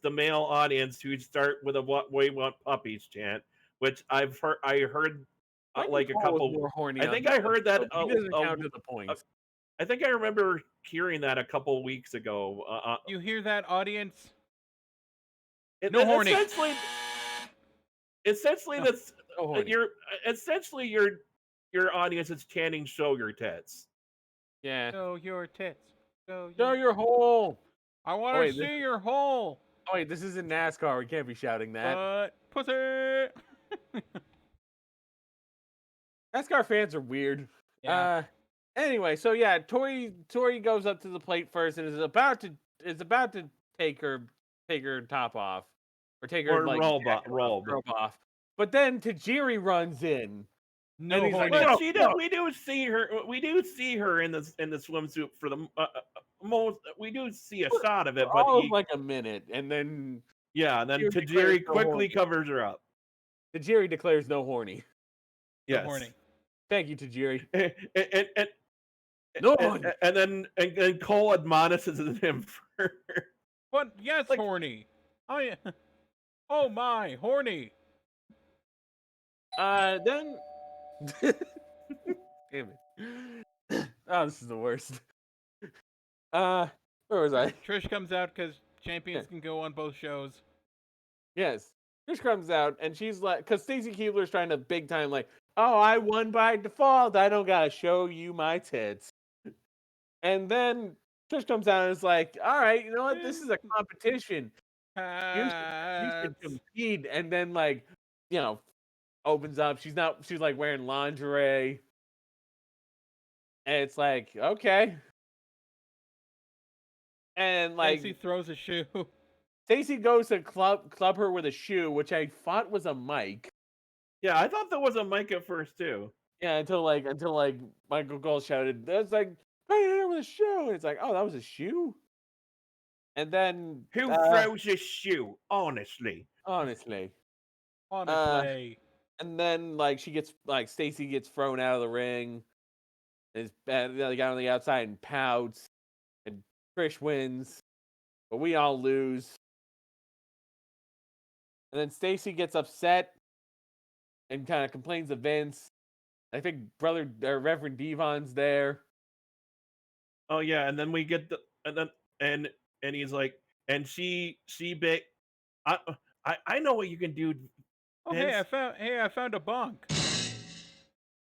the male audience who start with a "What we want puppies" chant, which I heard Michael like a Cole was couple. more horny I on think this I heard that episode, but he doesn't count to the points. I think I remember hearing that a couple weeks ago. You hear that, audience? It- No horny. Essentially, No, that's So horny. your audience is chanting "Show your tits." Yeah. Show your tits. Show Show your hole. I want to wait, see this- your hole. Oh wait, this isn't NASCAR. We can't be shouting that. Pussy. NASCAR fans are weird. Yeah. Anyway, so yeah, Tori goes up to the plate first and is about to take her take her top off or take Or her like robe jacket off. robe off. But then Tajiri runs in. No And he's like, horny. But "No, we do see her. We do see her in the swimsuit for the most. We do see a shot of it, but all of like a minute, and then yeah, and then Tajiri declares Tajiri no quickly horny. covers her up. Tajiri declares no horny. No Yes. horny. Thank you, Tajiri. And No horny. and then Cole admonishes him for What? Yes, Like- horny. Oh my, horny. Then damn it. Oh, this is the worst. Where was I? Trish comes out because champions can go on both shows. Yes. Trish comes out and she's like, because Stacy Kiebler's trying to big time, like, oh, I won by default. I don't gotta show you my tits. And then Trish comes out and is like, all right, you know what? This is a competition. You should compete. And then, like, you know, opens up. She's like wearing lingerie. And it's like, okay. And like Stacy throws a shoe. Stacy goes to club her with a shoe, which I thought was a mic. Yeah, I thought there was a mic at first too. Yeah, until Michael Cole shouted, "That's like right here with a shoe." And it's like, oh, that was a shoe. And then Who throws a shoe? Honestly. honestly, Honestly. and then like Stacy gets thrown out of the ring. Is the guy on the outside and pouts, and Trish wins, but we all lose. And then Stacy gets upset and kind of complains to Vince. I think Reverend Devon's there. Oh yeah, and then we get and he's like, and she I know what you can do. Oh Vince. I found a bunk.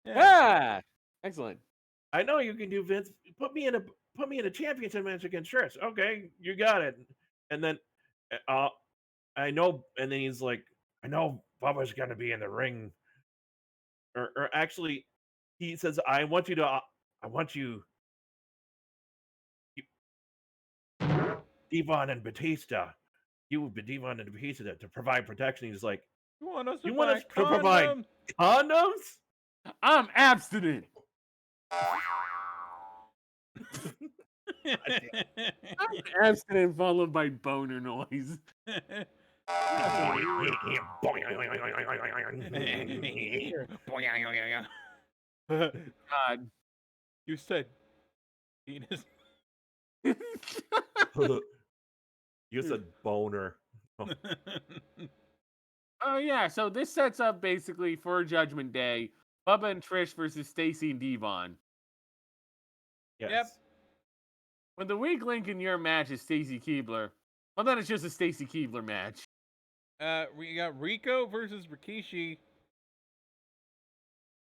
Yeah. Ah, excellent. I know you can do, Vince. Put me in a championship match against Trish. Okay, you got it. And then I know, and then he's like, I know Bubba's gonna be in the ring. Or actually, he says, I want you, Devon and Batista. You, Devon and Batista, to provide protection. He's like, You want us you to want us buy to provide condoms? condoms? I'm abstinent. I'm abstinent followed by boner noise. God. You said penis. You said boner. Oh yeah, so this sets up basically for Judgment Day, Bubba and Trish versus Stacy and Devon. Yes. Yep. When the weak link in your match is Stacy Kiebler, well then it's just a Stacy Kiebler match. We got Rico versus Rikishi.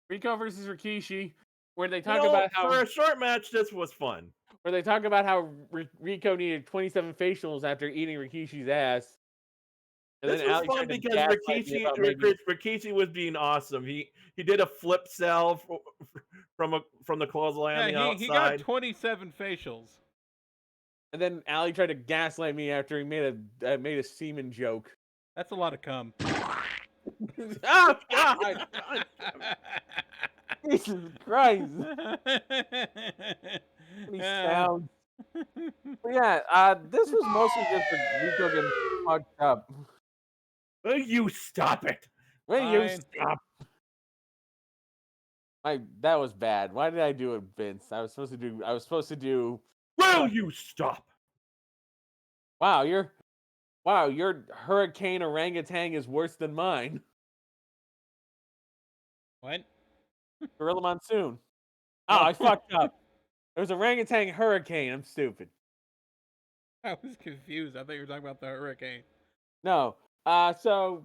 Rico versus Rikishi, where they You talk know, about how for a short match, this was fun. Rico needed 27 facials after eating Rikishi's ass. And This then was Alli fun tried to because gaslight me about making- Rikishi was being awesome. He did a flip cell from the clothesline on the Yeah, outside. he got 27 facials. And then Alli tried to gaslight me after he made a semen joke. That's a lot of cum. Oh God! Jesus Christ! He sounds. But yeah, this was mostly just for Rico getting fucked up. Will you stop it? Will you Fine. stop? That was bad. Why did I do it, Vince? I was supposed to do. Will you stop? Wow, your hurricane orangutan is worse than mine. What? Gorilla Monsoon. Oh, I fucked up. There was orangutan hurricane. I'm stupid. I was confused. I thought you were talking about the hurricane. No. So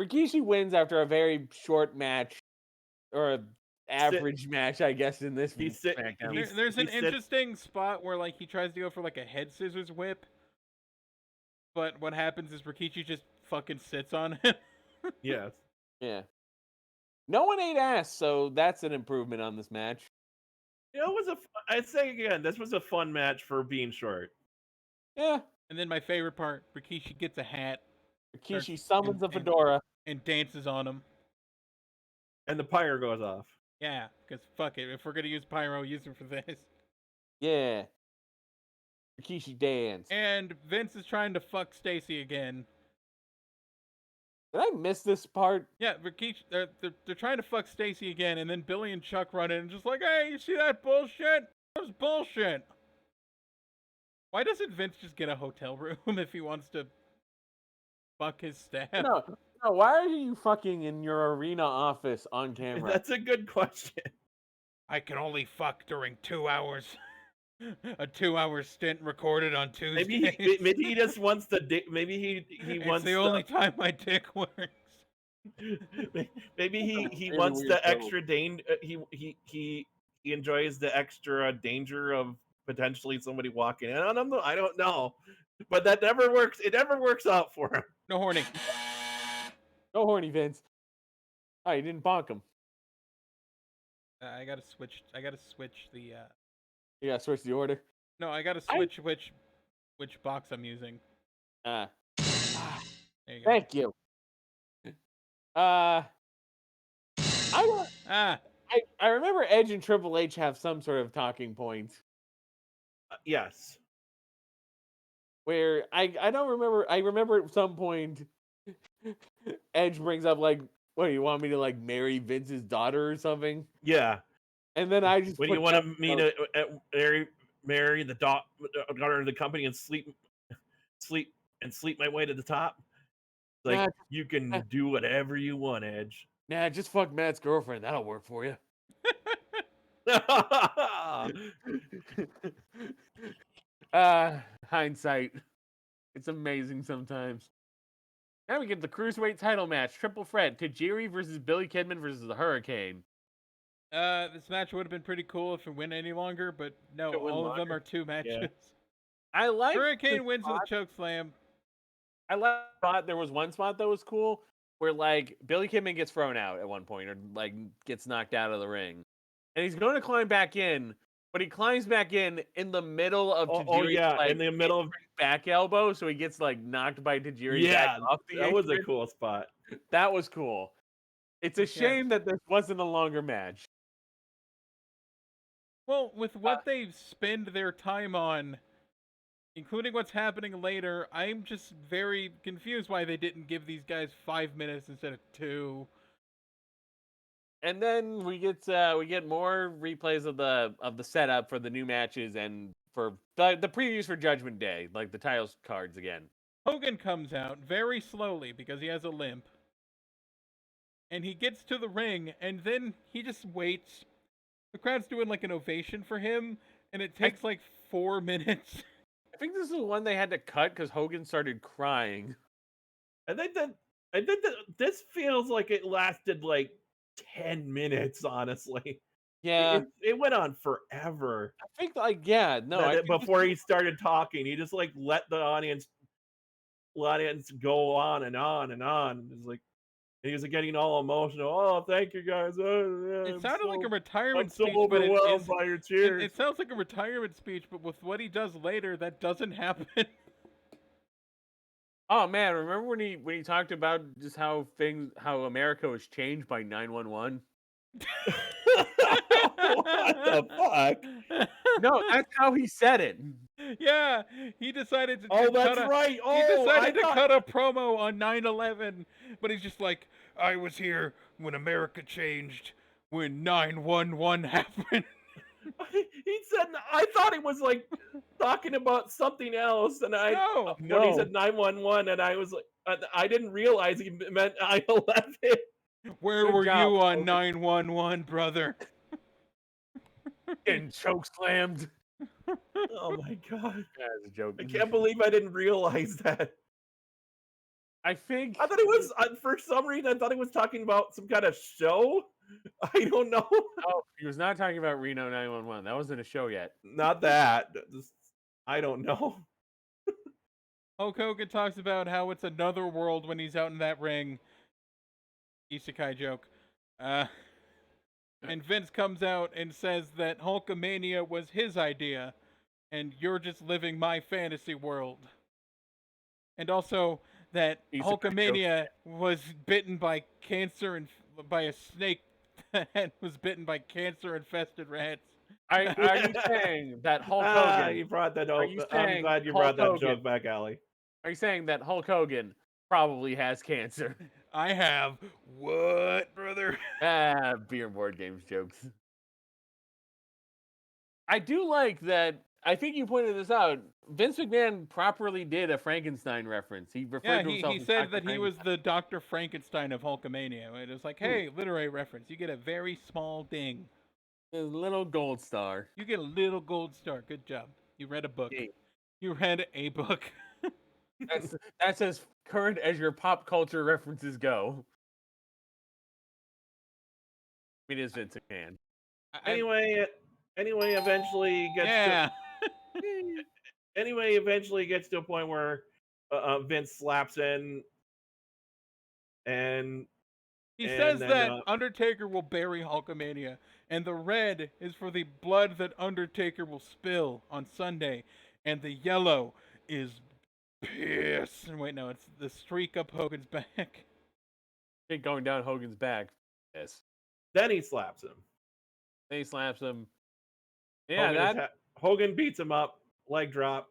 Rikishi wins after a very short match, or an average match, I guess. In this, SmackDown. There's an interesting spot where like he tries to go for like a head scissors whip, but what happens is Rikishi just fucking sits on him. Yes. Yeah. No one ate ass, so that's an improvement on this match. You know, I'd say again, this was a fun match for being short. Yeah, And then my favorite part, Rikishi gets a hat. Rikishi summons a fedora. And dances on him. And the pyre goes off. Yeah, because fuck it. If we're going to use pyro, use it for this. Yeah. Rikishi dance. And Vince is trying to fuck Stacy again. Did I miss this part? Yeah, Rikishi, they're trying to fuck Stacy again, and then Billy and Chuck run in and just like, hey, you see that bullshit? That was bullshit. Why doesn't Vince just get a hotel room if he wants to fuck his staff? No, why are you fucking in your arena office on camera? That's a good question. I can only fuck during 2 hours. A 2-hour stint recorded on Tuesday. Maybe he just wants to. Maybe he wants. It's the only time my dick works. Maybe he wants the extra danger. He enjoys the extra danger of potentially somebody walking in on him. I don't know, but that never works. It never works out for him. No horny. No horny, Vince. Oh, you didn't bonk him. I gotta switch the. You gotta switch the order. No, I gotta switch which box I'm using. There you go. Thank you. I remember Edge and Triple H have some sort of talking point. Yes. Where I don't remember. I remember at some point, Edge brings up like, "What do you want me to like marry Vince's daughter or something?" Yeah. And then I just when you want me to marry the daughter of the company and sleep my way to the top. Like you can do whatever you want, Edge. Nah, just fuck Matt's girlfriend. That'll work for you. Hindsight. It's amazing sometimes. Now we get the Cruiserweight title match. Triple threat. Tajiri versus Billy Kidman versus the Hurricane. This match would have been pretty cool if it went any longer, but no, all of them are 2 matches. Yeah. I like Hurricane wins with a choke slam. I thought there was one spot that was cool where like Billy Kidman gets thrown out at one point or like gets knocked out of the ring. And he's going to climb back in, but he climbs back in the middle of Tajiri's like, in the middle of back elbow, so he gets like knocked by Tajiri. Yeah, off the that was a cool spot. That was cool. It's a shame that this wasn't a longer match. Well, with what they spend their time on, including what's happening later, I'm just very confused why they didn't give these guys 5 minutes instead of 2. And then we get more replays of the setup for the new matches and for the previews for Judgment Day, like the title cards again. Hogan comes out very slowly because he has a limp. And he gets to the ring, and then he just waits. The crowd's doing like an ovation for him, and it takes like 4 minutes. I think this is the one they had to cut because Hogan started crying. I think that this feels like it lasted like 10 minutes, honestly. Yeah. It went on forever. I think before he started talking, he just like let the audience go on and on and on. It's like he was getting all emotional. Oh, thank you guys. It sounded like a retirement speech, but overwhelmed by your tears. It sounds like a retirement speech, but with what he does later, that doesn't happen. Oh man, remember when he talked about just how America was changed by 911? What the fuck? No, that's how he said it. Yeah, he decided to. Oh, that's right. Oh, he decided to cut a promo on 9/11, but he's just like, I was here when America changed, when 911 happened. He said, I thought he was like talking about something else, and when he said 911, and I was like, I didn't realize he meant 9/11. Where were you on 911, brother? Getting choke slammed. Oh my god! That's a joke. I can't believe I didn't realize that. I thought it was for some reason. I thought he was talking about some kind of show. I don't know. Oh, he was not talking about Reno 911. That wasn't a show yet. Not that. I don't know. Hulk Hogan talks about how it's another world when he's out in that ring. Isekai joke. And Vince comes out and says that Hulkamania was his idea, and you're just living my fantasy world. And also that Piece of Hulkamania was bitten by cancer and by a snake that was bitten by cancer-infested rats. Are you saying that Hulk Ah, Hogan? you brought that up. you I'm saying glad you Hulk brought that Hogan- joke back, Alli. Are you saying that Hulk Hogan probably has cancer? I have what, brother? Beer board games jokes. I do like that. I think you pointed this out. Vince McMahon properly did a Frankenstein reference. He referred Yeah, to himself he as said Dr. that he was the Dr. Frankenstein of Hulkamania. It was like, hey, literary reference. You get a very small ding. A little gold star. You get a little gold star. Good job. You read a book. Hey. You read a book. That's as current as your pop culture references go. It is Vince McMahon. Anyway, eventually gets Yeah. eventually gets to a point where Vince slaps in, and He and says then, that Undertaker will bury Hulkamania, and the red is for the blood that Undertaker will spill on Sunday, and the yellow is piss. And wait, no, it's the streak up Hogan's back. Going down Hogan's back. Yes. then he slaps him. Then he slaps him. Yeah, Hogan, Hogan beats him up, leg drop.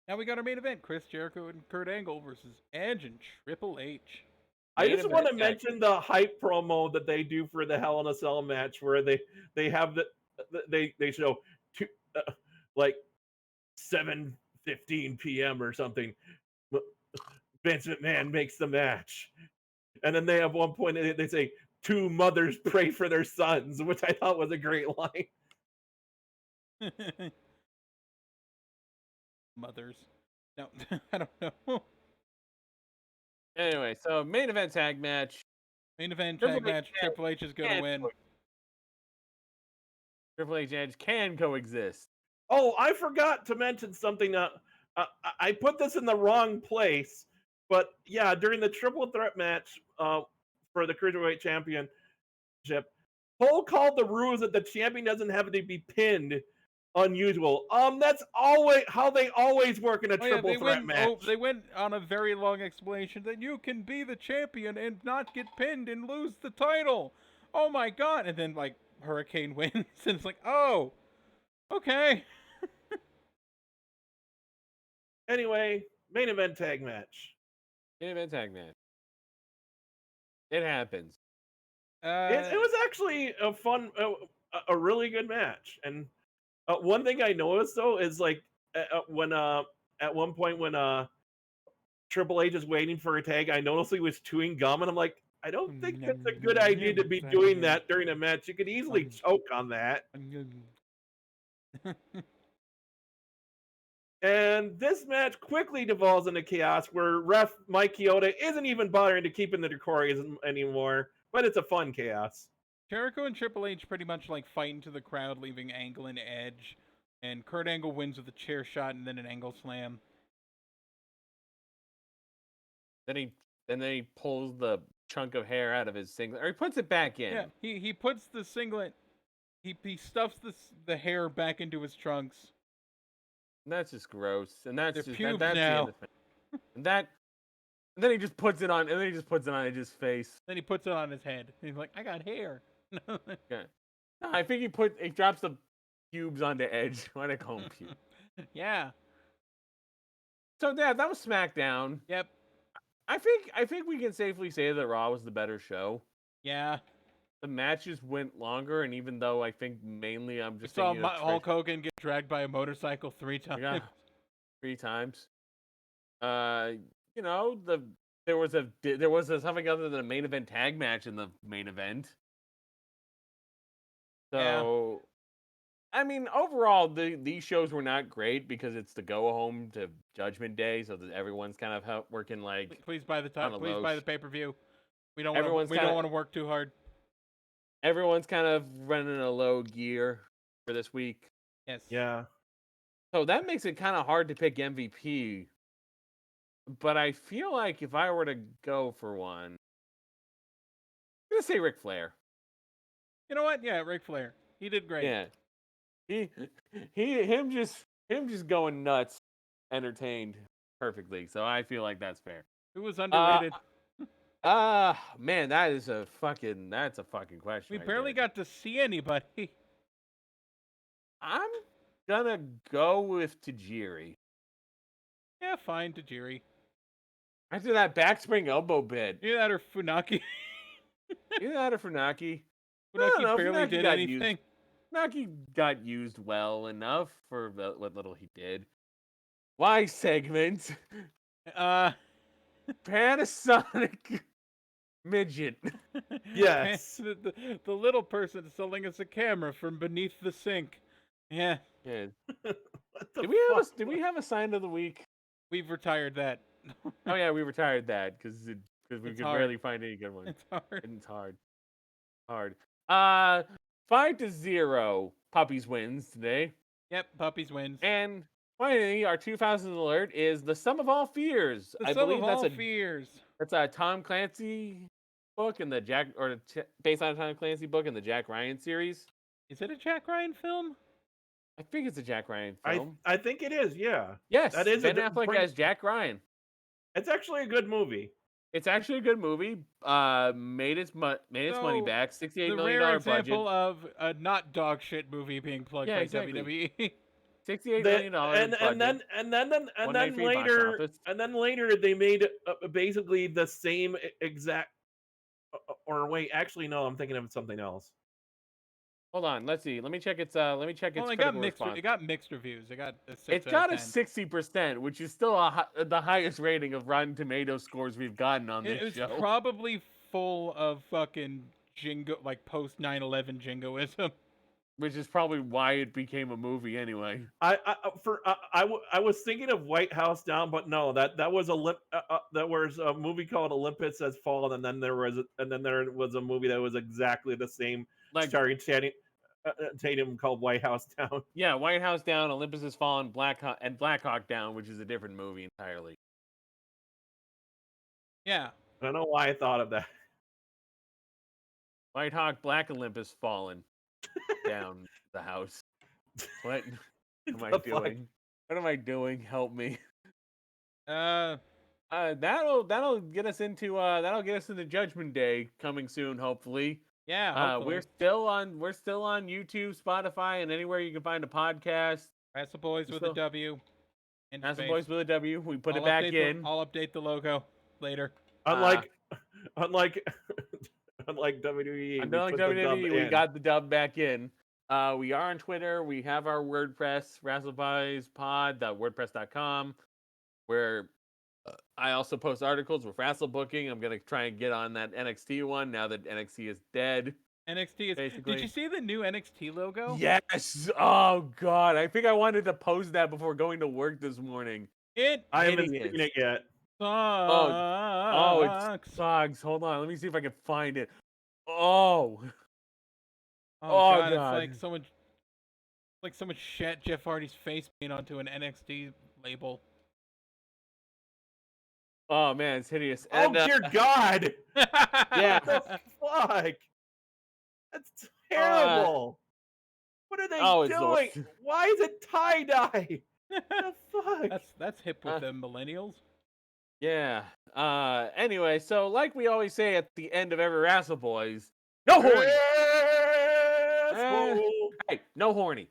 Now we got our main event: Chris Jericho and Kurt Angle versus Edge and Triple H. I just want to mention the hype promo that they do for the Hell in a Cell match, where they have they show like 7:15 p.m. or something. Vince McMahon makes the match, and then they have one point they say two mothers pray for their sons, which I thought was a great line. Mothers. No, I don't know. Anyway, so main event tag match. Main event tag match. Triple H is going to win. Triple H and Edge can coexist. Oh, I forgot to mention something. I put this in the wrong place, but yeah, during the triple threat match for the Cruiserweight Championship, Cole called the rules that the champion doesn't have to be pinned unusual. That's always how they always work in a triple threat match. They went on a very long explanation that you can be the champion and not get pinned and lose the title. Oh my god! And then like Hurricane wins, and it's like, oh, okay. Anyway, main event tag match. Main event tag match. It happens. It was actually a fun, a really good match. And one thing I noticed though is like when at one point when Triple H is waiting for a tag, I noticed he was chewing gum, and I'm like, I don't think that's a good idea to be doing that during a match. You could easily choke on that. And this match quickly devolves into chaos where ref Mike Chioda isn't even bothering to keep in the Decories anymore, but it's a fun chaos. Jericho and Triple H pretty much like fight into the crowd, leaving Angle and Edge. And Kurt Angle wins with a chair shot and then an angle slam. Then he pulls the chunk of hair out of his singlet, or he puts it back in. Yeah, he puts the singlet, he stuffs the hair back into his trunks. And that's just gross. And that's They're just pubes that's now. the end of it. And then he just puts it on, Edge's face. Then he puts it on his head. He's like, I got hair. Okay. No, I think he drops the pubes onto Edge. Why do I call him pubes? Yeah. So yeah, that was SmackDown. Yep. I think we can safely say that Raw was the better show. Yeah. The matches went longer, and even though I think mainly I'm We just saw thinking of Hulk Hogan get dragged by a motorcycle 3 times. Yeah, 3 times. You know, there was something other than a main event tag match in the main event. So, I mean, overall, these shows were not great because it's the go home to Judgment Day, so that everyone's kind of working like. Please buy the on a Please low buy the pay-per-view. We don't Everyone's want to work too hard. Everyone's kind of running a low gear for this week. Yes. Yeah. So that makes it kind of hard to pick MVP. But I feel like if I were to go for one, I'm going to say Ric Flair. You know what? Yeah, Ric Flair. He did great. Yeah. Him just him just going nuts entertained perfectly. So I feel like that's fair. Who was underrated? Man, that's a fucking question. We right barely there. got to see anybody. I'm gonna go with Tajiri. Yeah, fine, Tajiri. After that backspring elbow bit. Either that or Funaki. Either that or Funaki. Funaki barely did anything. Funaki got used well enough for what little he did. Why segment? Panasonic midget. Yes. the little person selling us a camera from beneath the sink. Yeah, Yeah. What the Did fuck? we have a sign of the week? we've retired that. Oh yeah, we retired that because we It's could hard. barely find any good ones. It's hard. And it's hard. 5-0. Puppies wins today. Yep, puppies wins. And finally, our 2000 alert is The Sum of All Fears. The I sum believe of all fears. that's a Tom Clancy book in the based on a Tom Clancy book in the Jack Ryan series. Is it a Jack Ryan film? I think it's a Jack Ryan film. I think it is. Yeah. Yes, That is Ben Affleck as Jack Ryan. It's actually a good movie. It's actually a good movie. Made its money back. $68 The million rare budget. example of a not dog shit movie being plugged by exactly. WWE. $68 million and budget. then later they made basically the same exact. Or wait, actually no, I'm thinking of something else. Hold on, let's see. Let me check its. Well, It got mixed. It got mixed reviews. It got a 6 It's out got of a 10. 60%, which is still the highest rating of Rotten Tomatoes scores we've gotten on this It was show. probably full of fucking jingo, like post 9/11 jingoism. Which is probably why it became a movie anyway. I was thinking of White House Down, but no, that was a movie called Olympus Has Fallen, and then there was a movie that was exactly the same, Like, starring Tatum, called White House Down. yeah, White House Down, Olympus Has Fallen, Black Hawk Down, which is a different movie entirely. Yeah. I don't know why I thought of that. White Hawk, Black Olympus Fallen down the house. What am I The fuck? doing? What am I doing? Help me. Uh, That'll get us into Judgment Day coming soon, hopefully. yeah. We're Hopefully. still on YouTube, Spotify, and anywhere you can find a podcast. Wrestle Boys with a W. in Wrestle space. Boys with a W. We put I'll it back update in. I'll update the logo later. Unlike WWE, Unlike put the dub WWE, we in. got the dub back in. We are on Twitter. We have our WordPress, wrestleboyspod.wordpress.com, where I also post articles with Wrestle Booking. I'm going to try and get on that NXT one now that NXT is dead. NXT is. Basically. Did you see the new NXT logo? Yes. Oh, God. I think I wanted to post that before going to work this morning. It I haven't Idiots. seen it yet. sucks. Oh, it sucks. Hold on. Let me see if I can find it. Oh. Oh, God. God, it's like someone shat Jeff Hardy's face paint onto an NXT label. Oh, man. It's hideous. Oh And, dear God! yeah. What the fuck? That's terrible. What are they it's doing? the- Why is it tie dye? The fuck? That's hip with them millennials. Yeah. Anyway, so like we always say at the end of every Wrestle Boys, no horny. Asshole. Hey, no horny.